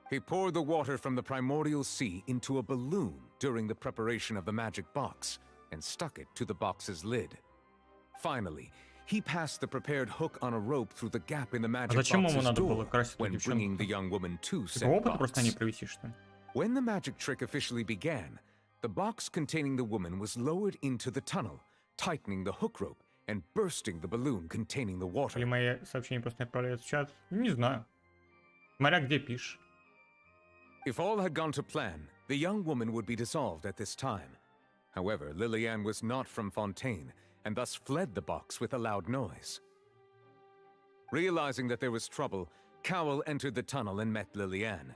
He poured the water from the primordial sea into a balloon during the preparation of the magic box and stuck it to the box's lid. Finally, he passed the prepared hook on a rope through the gap in the magic box's door when bringing the young woman to said box. When the magic trick officially began, the box containing the woman was lowered into the tunnel, tightening the hook rope and bursting the balloon containing the water. Или мои сообщения просто не отправляют в чат? Не знаю. Смотря где пишешь. If all had gone to plan, the young woman would be dissolved at this time. However, Lillian was not from Fontaine, and thus fled the box with a loud noise. Realizing that there was trouble, Cowell entered the tunnel and met Lillian.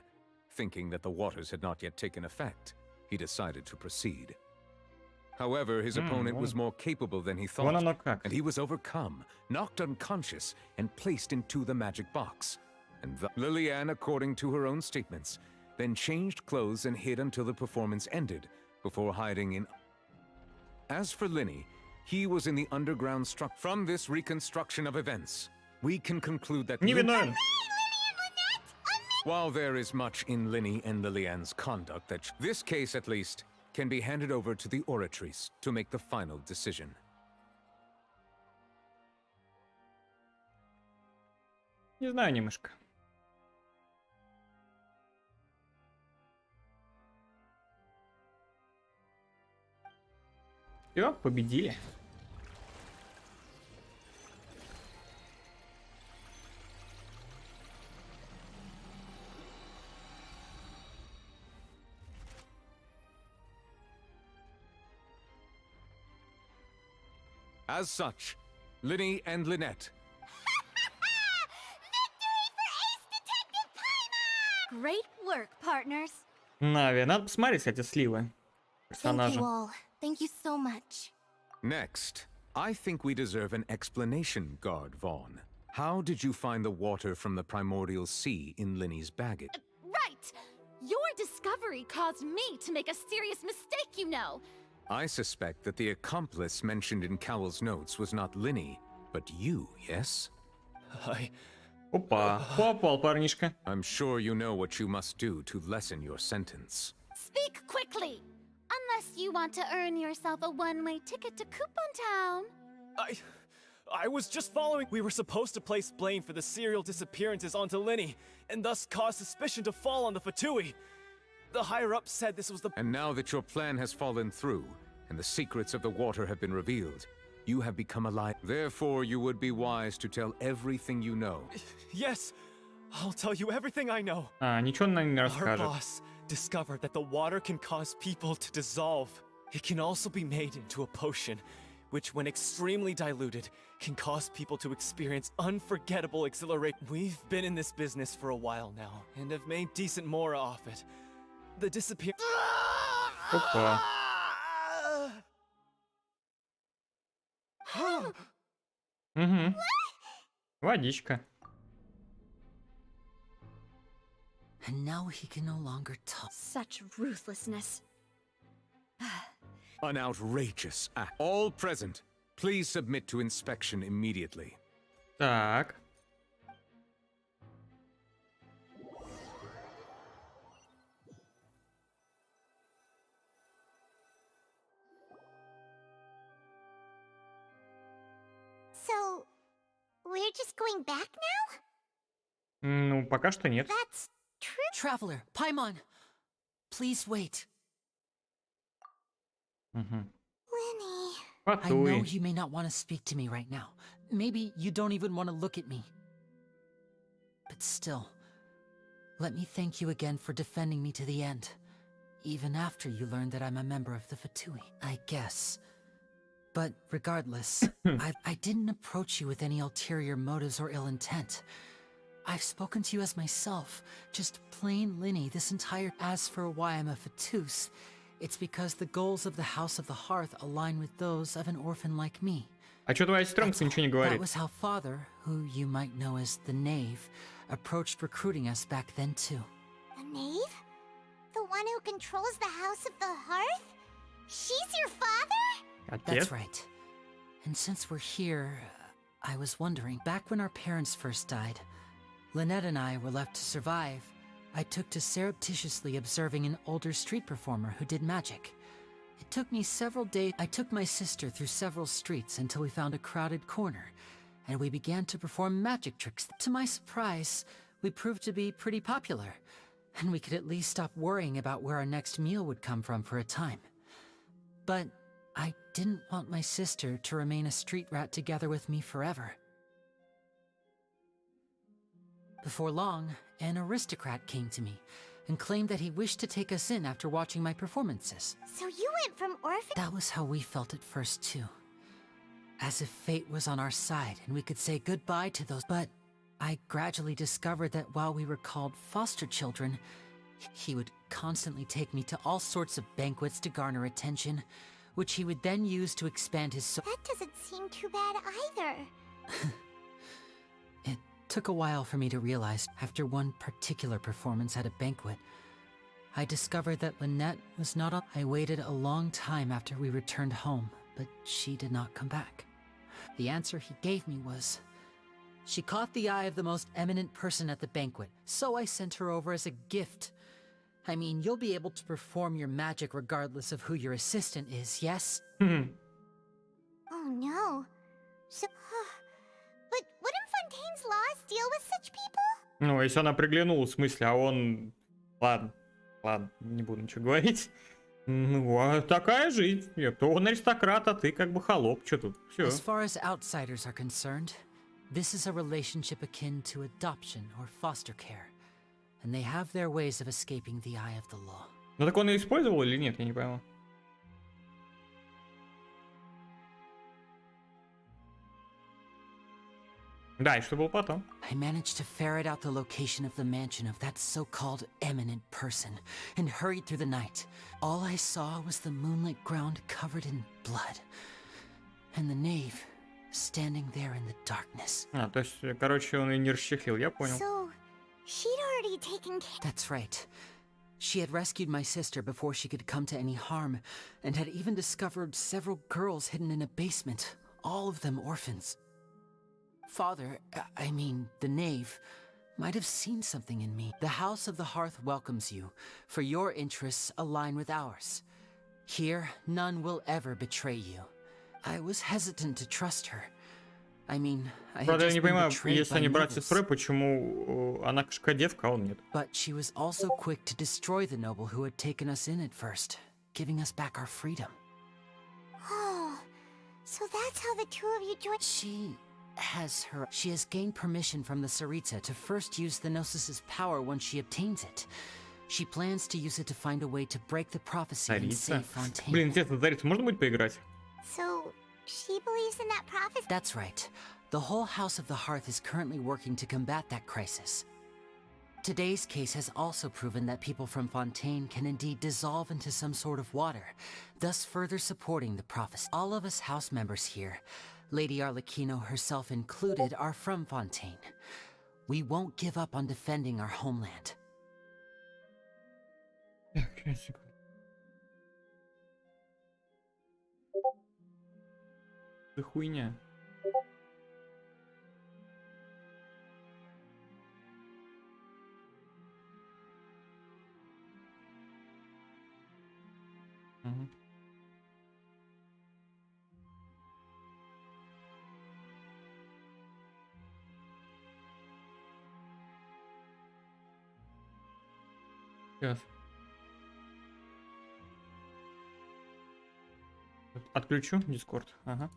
Thinking that the waters had not yet taken effect, he decided to proceed. However, his opponent was more capable than he thought, and he was overcome, knocked unconscious, and placed into the magic box. And Lillian, according to her own statements, then changed clothes and hid until the performance ended, before hiding in... As for Linny, he was in the underground structure. From this reconstruction of events, we can conclude that... While there is much in Linny and Lillian's conduct that this case, at least, can be handed over to the oratories to make the final decision. Не знаю немножко. Все, победили. As such, Linny and Lynette. Great work, partners. Нави, надо посмотреть, кстати, сливы персонажа. Thank you all. Thank you so much. Next, I think we deserve an explanation, Guard Vaughn. How did you find the water from the primordial sea in Linny's baggage? Right! Your discovery caused me to make a serious mistake, you know. I suspect that the accomplice mentioned in Cowell's notes was not Linny, but you, yes? Опа, попал парнишка. I'm sure you know what you must do to lessen your sentence. Speak quickly! Unless you want to earn yourself a one-way ticket to Coupon Town. I was just following. We were supposed to place blame for the serial disappearances onto Linny, and thus cause suspicion to fall on the Fatui. The higher-ups said this was the... And now that your plan has fallen through, and the secrets of the water have been revealed, you have become alive. Therefore, you would be wise to tell everything you know. Yes, I'll tell you everything I know. Ничего она не Our расскажет. boss discovered that the water can cause people to dissolve. It can also be made into a potion, which when extremely diluted, can cause people to experience unforgettable exhilaration. We've been in this business for a while now, and have made decent mora off it. The disappear- Опа. Угу. Водичка. And now he can no longer talk. Such ruthlessness. An outrageous act. All present, please submit to inspection immediately. Так. So, we're just going back now? Ну, пока что нет. That's true. Traveler, Paimon, please wait. Угу. Lenny. I know you may not want to speak to me right now. Maybe you don't even want to look at me. But still, let me thank you again for defending me to the end. Even after you learned that I'm a member of the Fatui, I guess. But regardless, I didn't approach you with any ulterior motives or ill intent. I've spoken to you as myself, just plain Linny this entire— As for why I'm a Fatus, it's because the goals of the House of the Hearth align with those of an orphan like me. А чё твоя сестренка ничего не That говорит? was how Father, who you might know as the Knave, approached recruiting us back then too. The knave? The one who controls the House of the Hearth? She's your father? That's right. And since we're here, I was wondering, back when our parents first died, Lynette and I were left to survive. I took to surreptitiously observing an older street performer who did magic. It took me several days. I took my sister through several streets until we found a crowded corner, and we began to perform magic tricks. To my surprise, we proved to be pretty popular, and we could at least stop worrying about where our next meal would come from for a time. But I didn't want my sister to remain a street rat together with me forever. Before long, an aristocrat came to me and claimed that he wished to take us in after watching my performances. So you went from orphan— That was how we felt at first too. As if fate was on our side and we could say goodbye to those— But I gradually discovered that while we were called foster children, he would constantly take me to all sorts of banquets to garner attention, which he would then use to expand his— That doesn't seem too bad either. It took a while for me to realize. After one particular performance at a banquet, I discovered that Lynette was not on— I waited a long time after we returned home, but she did not come back. The answer he gave me was, she caught the eye of the most eminent person at the banquet, so I sent her over as a gift. I mean, you'll be able to perform your magic regardless of who your assistant is, yes? Oh no. So, but wouldn't Fontaine's laws deal with such people? Ну, если она приглянула, в смысле, а он... Ладно, не буду ничего говорить. Ну, а такая жизнь. То он аристократ, а ты как бы холоп. Чё тут? Всё. As far as outsiders are concerned, this is a relationship akin to adoption or foster care. And they have their ways of escaping the eye of the law. Ну так он ее использовал или нет, я не пойму. Да, и что было потом? I managed to ferret out the location of the mansion of that so-called eminent person and hurried through the night. All I saw was the moonlit ground covered in blood. And the knave standing there in the darkness. То есть, короче, он ее не расчехлил, я понял. So, she'd already taken care— That's right. She had rescued my sister before she could come to any harm, and had even discovered several girls hidden in a basement, all of them orphans. Father, I mean, the knave, might have seen something in me. The House of the Hearth welcomes you, for your interests align with ours. Here, none will ever betray you. I was hesitant to trust her. I mean, I had Правда, я just не been понимаю, betrayed если by они брат с nobles. сестрой, почему она кошка-девка, а он нет? But she was also quick to destroy the noble who had taken us in at first, giving us back our freedom. Oh, so that's how the two of you joined— She She has gained permission from the Tsaritsa to first use the Gnosis's power when she obtains it. She plans to use it to find a way to break the prophecy and save Fontaine. Блин, интересно, Зарицу можно будет поиграть? So, she believes in that prophecy? That's right. The whole House of the Hearth is currently working to combat that crisis. Today's case has also proven that people from Fontaine can indeed dissolve into some sort of water, thus further supporting the prophecy. All of us house members here, Lady Arlecchino herself included, are from Fontaine. We won't give up on defending our homeland. Да хуйня. Угу. Сейчас. Отключу Discord. Ага.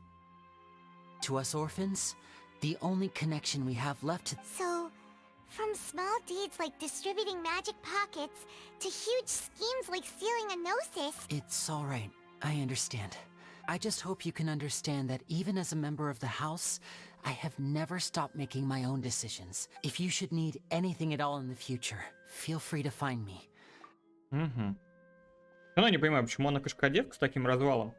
To us orphans, the only connection we have left to... So, from small deeds like distributing magic pockets to huge schemes like stealing a gnosis. It's all right. I understand. I just hope you can understand that even as a member of the house, I have never stopped making my own decisions. If you should need anything at all in the future, feel free to find me. Угу. Я не понимаю, почему она кошкодевка с таким развалом.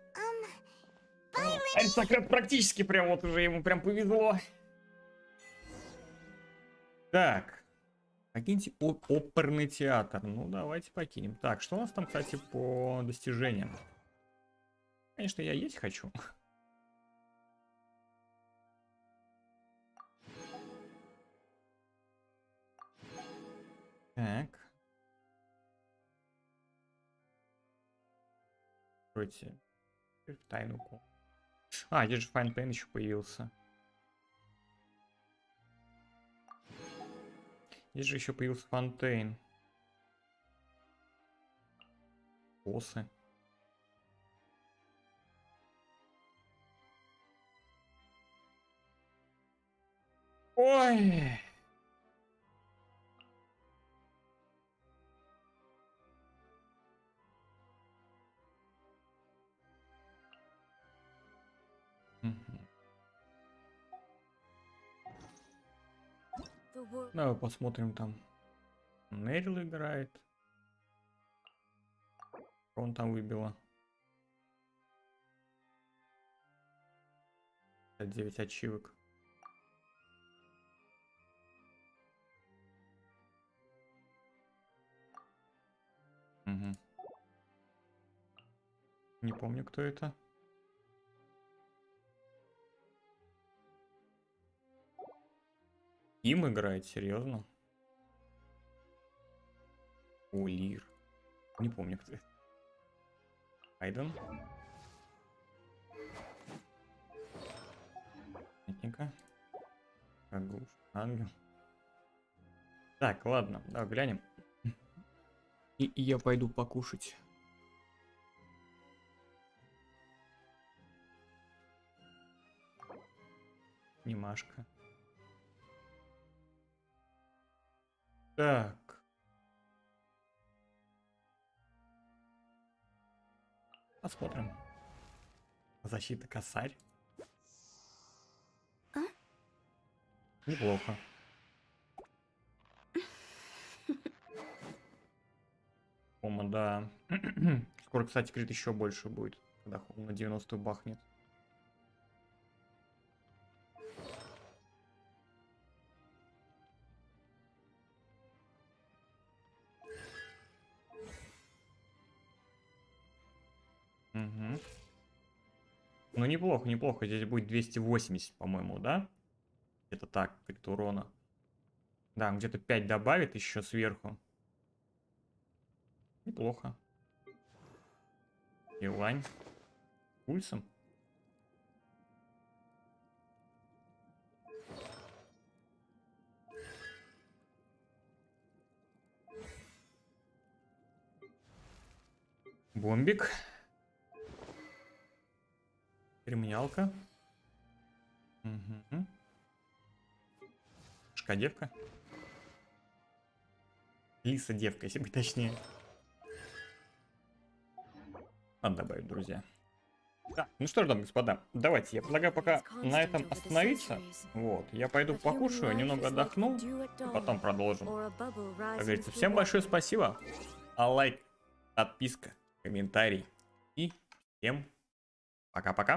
Аристократ практически прям вот уже ему прям повезло. Так. Покиньте оперный театр. Ну, давайте покинем. Так, что у нас там, кстати, по достижениям? Конечно, я есть хочу. Так. Откройте тайну комнату. А, здесь же Фонтейн еще появился. Здесь же еще появился Фонтейн. Боссы. Ой! Давай посмотрим там. Нерил играет. Что он там выбило? 9 ачивок. Угу. Не помню, кто это. Им играет, серьезно? Лир. Не помню, кто это. Айден. Этника. Агуш. Ангел. Так, ладно, давай глянем. И я пойду покушать. Немашка. Так. Посмотрим. Защита косарь. А? Неплохо. Хома, да. Скоро, кстати, крит еще больше будет, когда Хома на 90-ю бахнет. Угу. Ну, неплохо, неплохо. Здесь будет 280, по-моему, да? Где-то так, крит урона. Да, где-то 5 добавит еще сверху. Неплохо. Илань. Пульсом. Бомбик. Ремнялка. Угу. Лисичка, девка. Лиса, девка, если быть точнее. Надо добавить, друзья. Да, ну что ж, дамы и господа, давайте, я предлагаю пока на этом остановиться. Вот, я пойду покушаю, немного отдохну, потом продолжим. Как говорится, всем большое спасибо. Лайк, подписка, комментарий. И всем пока-пока.